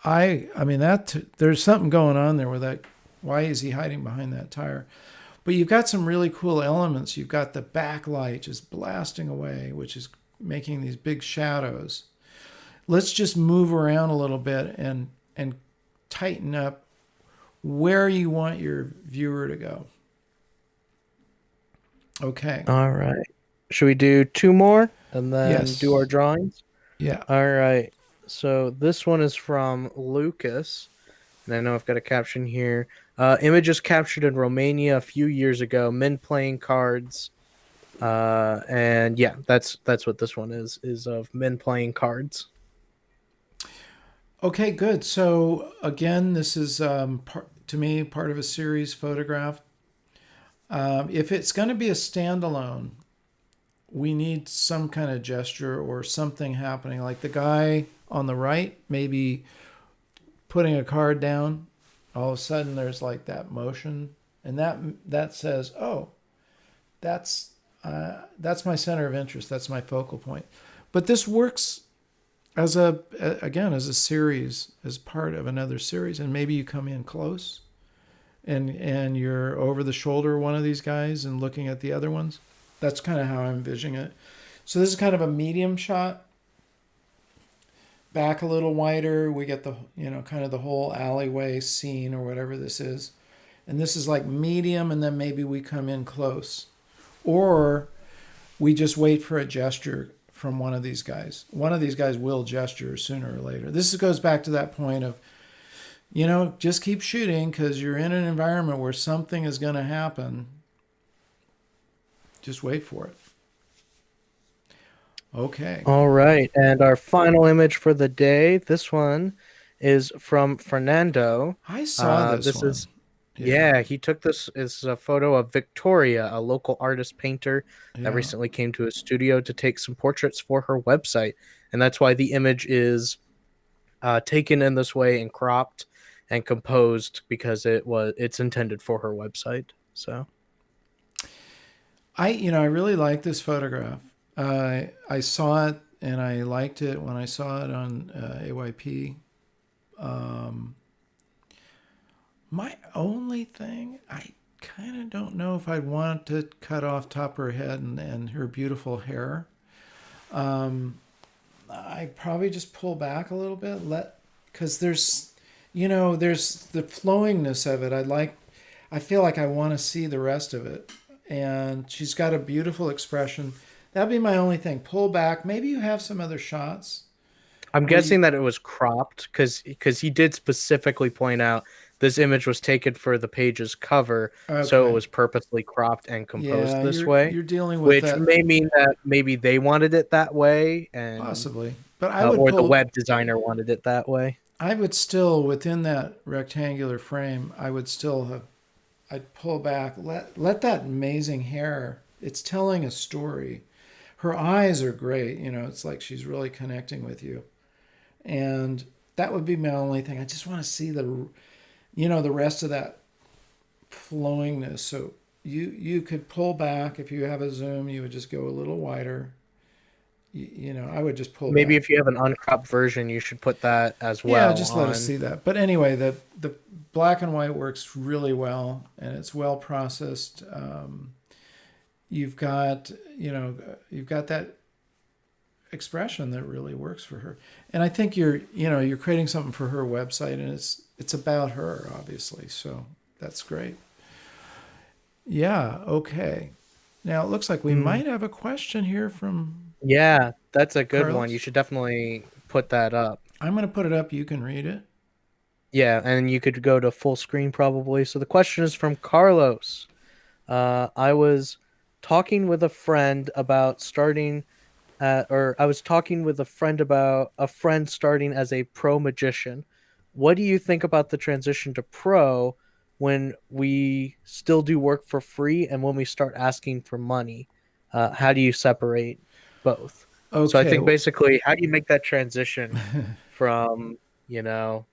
I mean that there's something going on there with that. Why is he hiding behind that tire? But you've got some really cool elements. You've got the backlight just blasting away, which is making these big shadows. Let's just move around a little bit and tighten up where you want your viewer to go. Okay. All right. Should we do two more and then do our Yes. drawings? Yeah. All right. So this one is from Lucas. And I know I've got a caption here. Images captured in Romania a few years ago. Men playing cards. And yeah, that's what this one is of men playing cards. Okay, good. So again, this is to me part of a series photograph. If it's going to be a standalone, we need some kind of gesture or something happening. Like the guy on the right, maybe putting a card down. All of a sudden, there's like that motion, and that says, "Oh, that's that's my center of interest. That's my focal point." But this works as again as a series, as part of another series, and maybe you come in close and you're over the shoulder of one of these guys and looking at the other ones. That's kind of how I'm envisioning it. So this is kind of a medium shot, back a little wider. We get the kind of the whole alleyway scene or whatever this is, and this is like medium, and then maybe we come in close, or we just wait for a gesture from one of these guys. One of these guys will gesture sooner or later. This goes back to that point of, just keep shooting because you're in an environment where something is going to happen. Just wait for it. Okay. All right. And our final image for the day. This one is from Fernando. I saw this This one. is Yeah. Yeah, he took this as a photo of Victoria, a local artist painter that Yeah. recently came to his studio to take some portraits for her website. And that's why the image is taken in this way and cropped and composed because it's intended for her website. So I really like this photograph. I saw it and I liked it when I saw it on AYP. Um, my only thing, I kind of don't know if I'd want to cut off top of her head and her beautiful hair. Um, I probably just pull back a little bit, because there's the flowingness of it. I feel like I want to see the rest of it. And she's got a beautiful expression. That'd be my only thing. Pull back. Maybe you have some other shots I'm where you. guessing that it was cropped because he did specifically point out this image was taken for the page's cover, so it Okay. was purposely cropped and composed Yeah, this you're way, you're dealing with which that may mean that maybe they wanted it that way, and possibly. But I would or the pull. web designer wanted it that way. I would still within that rectangular frame. I would still have. I'd pull back. Let that amazing hair. It's telling a story. Her eyes are great. It's like she's really connecting with you. And that would be my only thing. I just want to see the rest of that flowingness. So you could pull back if you have a zoom. You would just go a little wider. I would just pull Maybe back. if you have an uncropped version, you should put that as Yeah, well just let us on. see that. But anyway, the black and white works really well, and it's well processed. You've got you've got that expression that really works for her. And I think you're creating something for her website, and it's about her, obviously. So that's great. Yeah. Okay. Now it looks like we Mm, might have a question here from yeah, that's a good one. You Carlos. should definitely put that up. I'm going to put it up. You can read it. Yeah, and you could go to full screen probably. So the question is from Carlos. I was talking with a friend about starting or I was talking with a friend about a friend starting as a pro magician. What do you think about the transition to pro? when we still do work for free and when we start asking for money? How do you separate both? So I Okay. think basically, how do you make that transition from, you know,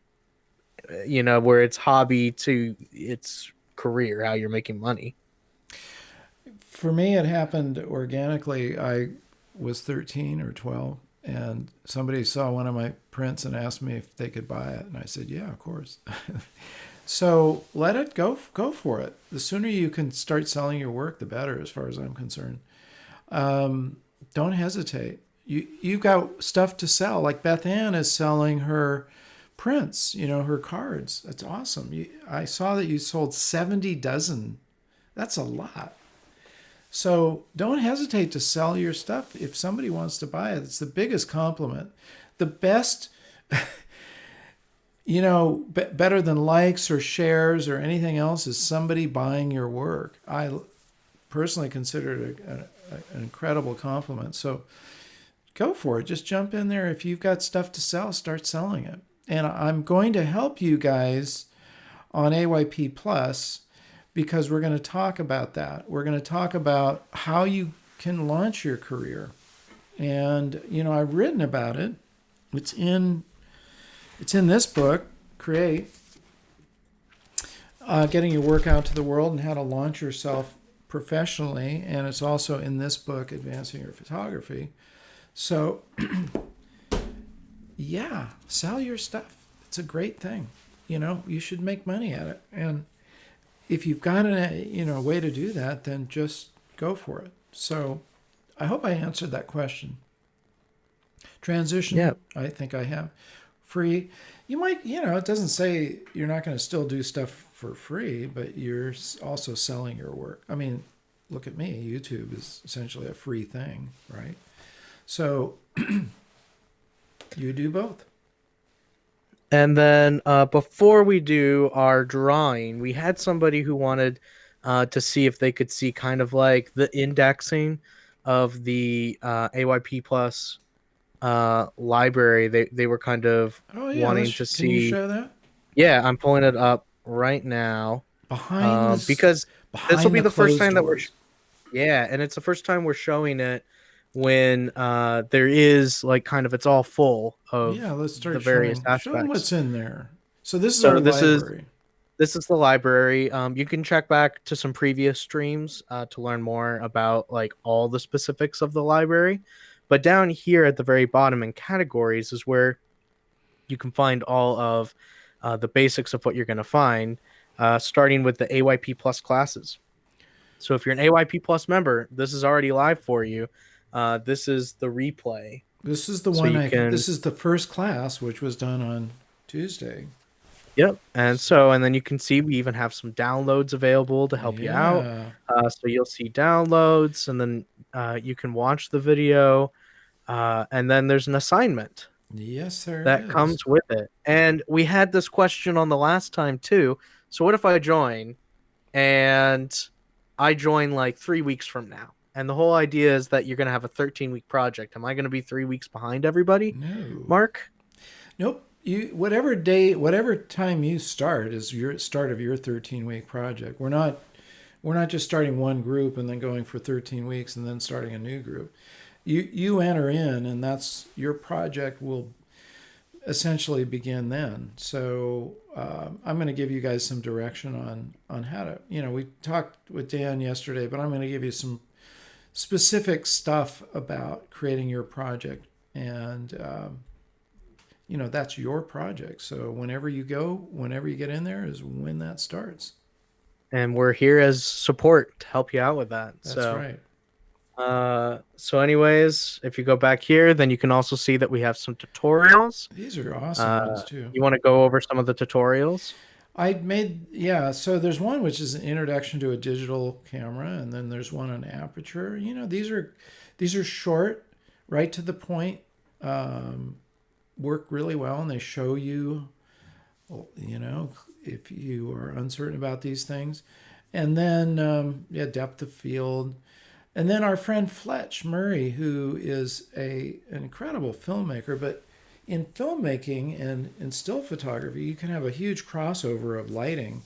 where it's hobby to it's career, how you're making money? For me, it happened organically. I was 13 or 12, and somebody saw one of my prints and asked me if they could buy it, and I said, "Yeah, of course." So let it go. Go for it. The sooner you can start selling your work, the better, as far as I'm concerned. Don't hesitate. You've got stuff to sell. Like Beth Ann is selling her prints. Her cards. That's awesome. I saw that you sold 70 dozen. That's a lot. So don't hesitate to sell your stuff if somebody wants to buy it. It's the biggest compliment. The best, better than likes or shares or anything else is somebody buying your work. I personally consider it an incredible compliment. So go for it. Just jump in there. If you've got stuff to sell, start selling it. And I'm going to help you guys on AYP Plus because we're going to talk about that. We're going to talk about how you can launch your career. And I've written about it. It's in this book, Create, getting your work out to the world and how to launch yourself professionally. And it's also in this book, Advancing Your Photography. So, yeah, sell your stuff. It's a great thing. You should make money at it. And if you've got a way to do that, then just go for it. So I hope I answered that question. Transition, Yeah. I think I have. Free, you might, it doesn't say you're not going to still do stuff for free, but you're also selling your work. I mean, look at me. YouTube is essentially a free thing, right? So you do both. And then before we do our drawing, we had somebody who wanted to see if they could see kind of like the indexing of the AYP Plus library. They were kind of Oh yeah, wanting to can you see. show that Yeah, I'm pulling it up right now behind this because this will behind be the the first closed time that doors? yeah, and it's the first time we're showing it when there is like kind of it's all full Yeah, of let's the start various showing aspects. what's in there. So this is our So library. this is the library. You can check back to some previous streams to learn more about like all the specifics of the library. But down here at the very bottom in categories is where you can find all of the basics of what you're going to find, starting with the AYP Plus classes. So if you're an AYP Plus member, this is already live for you. This is the replay. This is the So one you I. can This is the first class, which was done on Tuesday. Yep. And then you can see we even have some downloads available to help you out. Yeah. So you'll see downloads, and then you can watch the video. And then there's an assignment Yes, there that is. comes with it. And we had this question on the last time too. So what if I join and I join like 3 weeks from now? And the whole idea is that you're going to have a 13-week project. Am I going to be 3 weeks behind everybody, No. Mark? Nope. You whatever time you start is your start of your 13-week project. We're not just starting one group and then going for 13 weeks and then starting a new group. You enter in and that's your project will essentially begin then. So I'm going to give you guys some direction on how to. We talked with Dan yesterday, but I'm going to give you some specific stuff about creating your project, and that's your project. So whenever you get in there, is when that starts. And we're here as support to help you out with that. That's right. So anyways, if you go back here, then you can also see that we have some tutorials. These are awesome ones too. You want to go over some of the tutorials? I made, yeah. So there's one which is an introduction to a digital camera, and then there's one on aperture. These are short, right to the point, work really well, and they show you, if you are uncertain about these things, and then depth of field, and then our friend Fletch Murray, who is an incredible filmmaker, but in filmmaking and in still photography, you can have a huge crossover of lighting.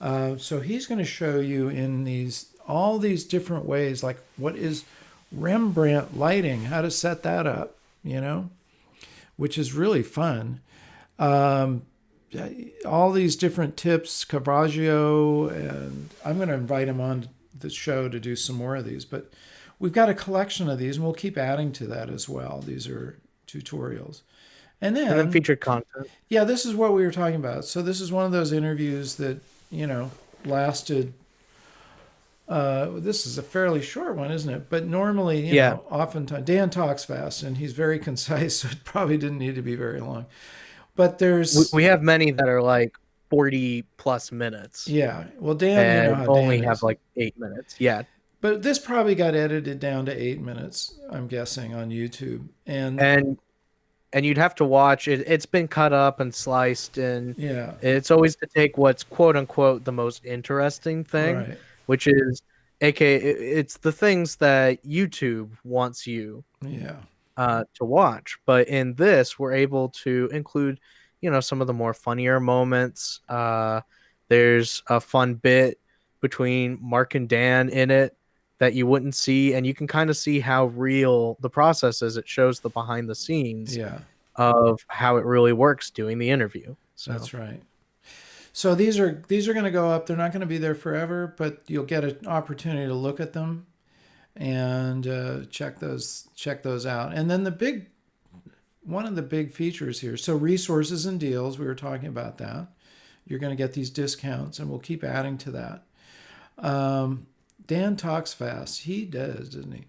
So he's going to show you in these all these different ways, like what is Rembrandt lighting, how to set that up, you know, which is really fun. Um, all these different tips, Cavaggio, and I'm going to invite him on the show to do some more of these. But we've got a collection of these, and we'll keep adding to that as well. These are tutorials. And And then then, featured content. yeah, this is what we were talking about. So this is one of those interviews that, you know, lasted. This is a fairly short one, isn't it? But normally, you Yeah. know, oftentimes Dan talks fast and he's very concise, so it probably didn't need to be very long. But there's, We have many that are like 40 plus minutes yeah, well, Dan, you know and how Dan only have is. like 8 minutes. Yeah. But this probably got edited down to 8 minutes, I'm guessing, on YouTube. And And you'd have to watch it. It's been cut up and sliced, and yeah, it's always to take what's quote unquote the most interesting thing, right. which is aka it's the things that YouTube wants you Yeah, to watch. But in this, we're able to include, some of the more funnier moments. There's a fun bit between Mark and Dan in it that you wouldn't see, and you can kind of see how real the process is. It shows the behind the scenes yeah, of how it really works doing the interview. So that's right. So these are going to go up. They're not going to be there forever, but you'll get an opportunity to look at them and check those out. And then the big one of the big features here. So resources and deals. We were talking about that. You're going to get these discounts, and we'll keep adding to that. Dan talks fast. He does, doesn't he?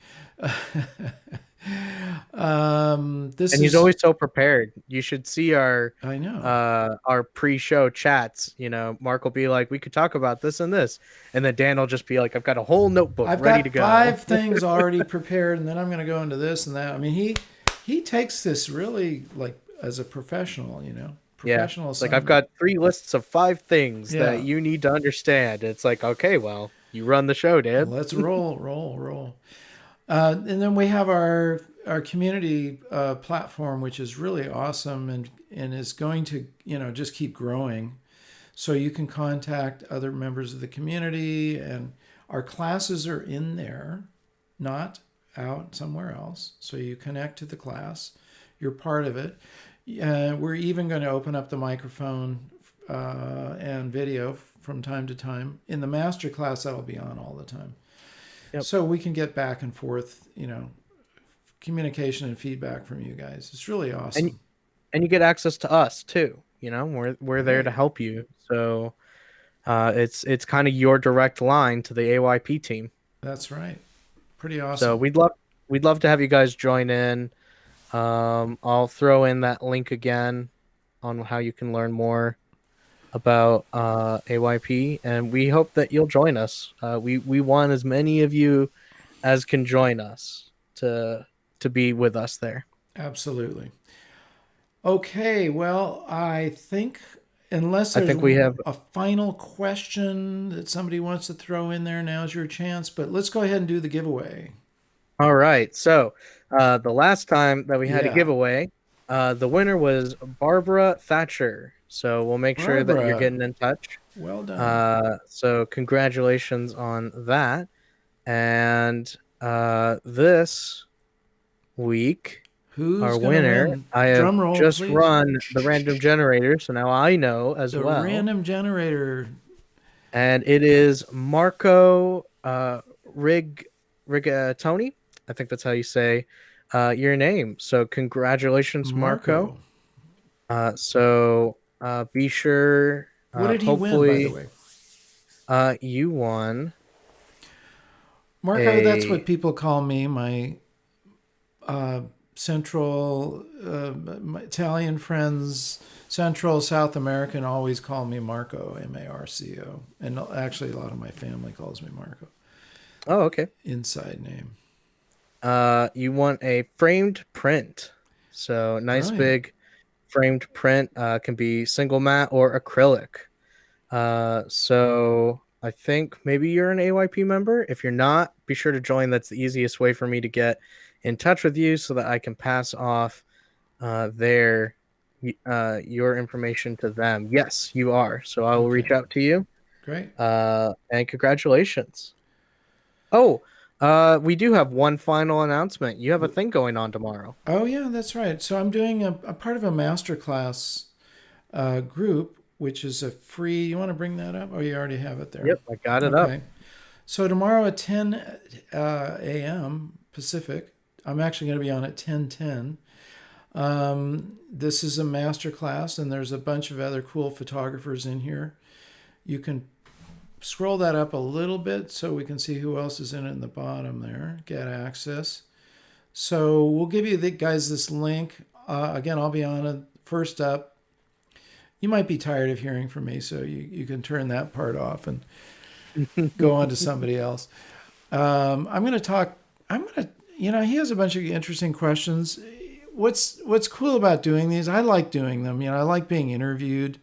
This and he's is. always so prepared. You should see I know. our pre-show chats. Mark will be like, we could talk about this and this, and then Dan will just be like, I've got a whole notebook I've ready to got go. 5 things already prepared, and then I'm going to go into this and that. I mean, he takes this really like as a professional, Yeah. professional It's like, I've assignment. got 3 lists of 5 things Yeah, that you need to understand. It's like, okay, well, you run the show, Dan. let's roll, roll, roll. And then we have our community platform, which is really awesome and is going to just keep growing. So you can contact other members of the community, and our classes are in there, not out somewhere else. So you connect to the class, you're part of it. We're even going to open up the microphone and video from time to time. In the master class, that'll be on all the time. Yep. So we can get back and forth, communication and feedback from you guys. It's really And awesome. and you get access to us too. We're there to Right. help you. So it's kind of your direct line to the AYP team. That's right. Pretty So awesome. we'd love to have you guys join in. I'll throw in that link again on how you can learn more about AYP, and we hope that you'll join us. We want as many of you as can join us to be with us there. Absolutely. Okay. Well, I think unless I there's think we have. a final question that somebody wants to throw in there, now's your chance. But let's go ahead and do the giveaway. All right. So the last time that we had a Yeah. giveaway, the winner was Barbara Thatcher. So we'll make sure that you're Barbara, getting in touch. well done. So congratulations on that. And this week, Who's our going to winner, win? I have Drum roll, just please. run the random generator, so now I know as The well. random generator. And it is Marco Rigatoni. I think that's how you say your name. So congratulations, Marco. Marco. Be sure. What did he win, by the Hopefully, way? you won Marco, that's what a. people call me. My Central, my Italian friends, Central South American always call me Marco, Marco. And actually, a lot of my family calls me Marco. Oh, okay. Inside name. You want a framed print. So nice Brilliant. big framed print. Can be single matte or acrylic. So I think maybe you're an AYP member. If you're not, be sure to join. That's the easiest way for me to get in touch with you so that I can pass off your information to them. Yes, you are. So I will reach Okay. out to you. Great. And congratulations. Oh, we do have one final announcement. You have a thing going on tomorrow. Oh, yeah, that's right. So I'm doing a part of a masterclass group, which is a free. You want to bring that up? Oh, you already have it there. Yep, I got it up. Okay. So tomorrow at 10 a.m. Pacific, I'm actually going to be on at 10:10. This is a master class, and there's a bunch of other cool photographers in here. You can scroll that up a little bit so we can see who else is in it in the bottom there. Get access. So we'll give you guys this link. Again, I'll be on it. First up, you might be tired of hearing from me, so you can turn that part off and go on to somebody else. I'm going to talk. He has a bunch of interesting questions. What's cool about doing these? I like doing them. I like being interviewed.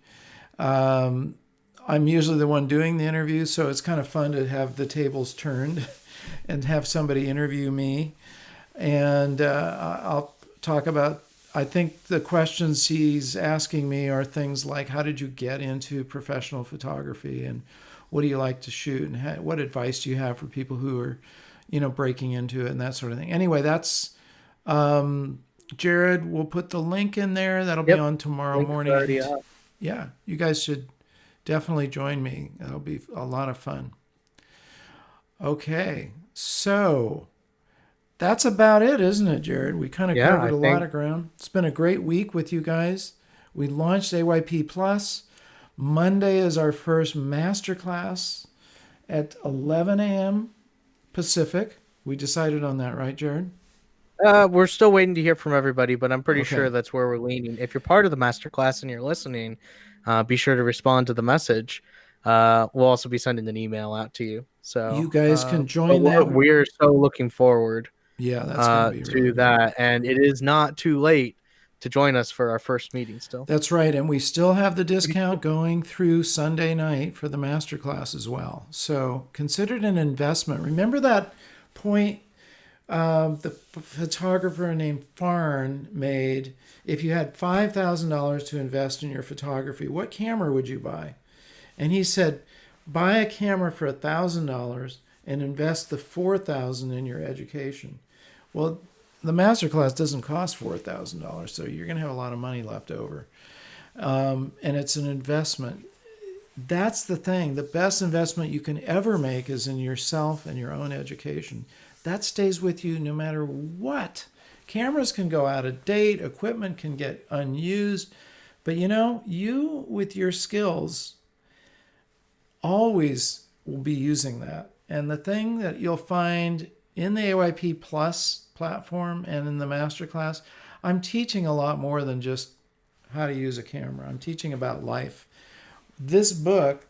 I'm usually the one doing the interview, so it's kind of fun to have the tables turned and have somebody interview me. And I'll talk about, I think the questions he's asking me are things like, how did you get into professional photography? And what do you like to shoot? And what advice do you have for people who are, breaking into it and that sort of thing? Anyway, that's Jared. We'll put the link in there. That'll be Yep, on tomorrow link's morning. already up. Yeah, you guys should definitely join me. It'll be a lot of fun. Okay, so that's about it, isn't it, Jared? We kind of Yeah, covered I a lot think. of ground. It's been a great week with you guys. We launched AYP Plus. Monday is our first masterclass at 11 a.m. Pacific. We decided on that, right, Jared? We're still waiting to hear from everybody, but I'm pretty Okay. sure that's where we're leaning. If you're part of the master class and you're listening, be sure to respond to the message. We'll also be sending an email out to you. You So, guys can but join we're that. we're so looking forward Yeah, that's going to be really to great. that, and it is not too late to join us for our first meeting. Still, That's right. And we still have the discount going through Sunday night for the masterclass as well. So consider it an investment. Remember that point the photographer named Farn made? If you had $5,000 to invest in your photography, what camera would you buy? And he said, buy a camera for $1,000 and invest the $4,000 in your education. Well, the masterclass doesn't cost $4,000, so you're going to have a lot of money left over. And it's an investment. That's the thing. The best investment you can ever make is in yourself and your own education. That stays with you no matter what. Cameras can go out of date, equipment can get unused, but you with your skills always will be using that. And the thing that you'll find in the AYP Plus platform and in the masterclass, I'm teaching a lot more than just how to use a camera. I'm teaching about life. This book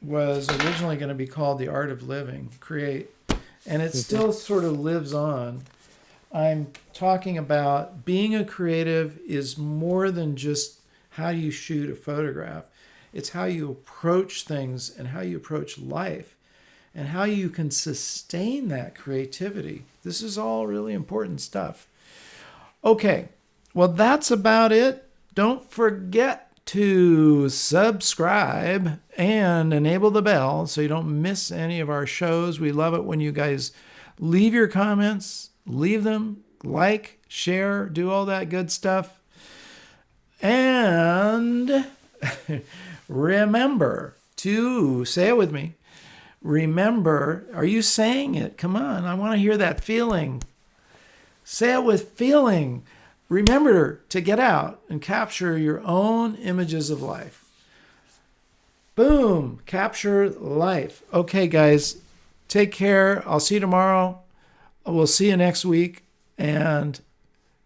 was originally going to be called The Art of Living, Create, and it still sort of lives on. I'm talking about being a creative is more than just how you shoot a photograph. It's how you approach things and how you approach life and how you can sustain that creativity. This is all really important stuff. Okay, well, that's about it. Don't forget to subscribe and enable the bell so you don't miss any of our shows. We love it when you guys leave your comments, leave them, like, share, do all that good stuff. And remember to say it with me. Remember, are you saying it? Come on, I want to hear that feeling. Say it with feeling. Remember to get out and capture your own images of life. Boom, capture life. Okay, guys, take care. I'll see you tomorrow. We'll see you next week. And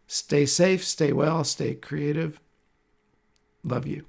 stay safe, stay well, stay creative. Love you.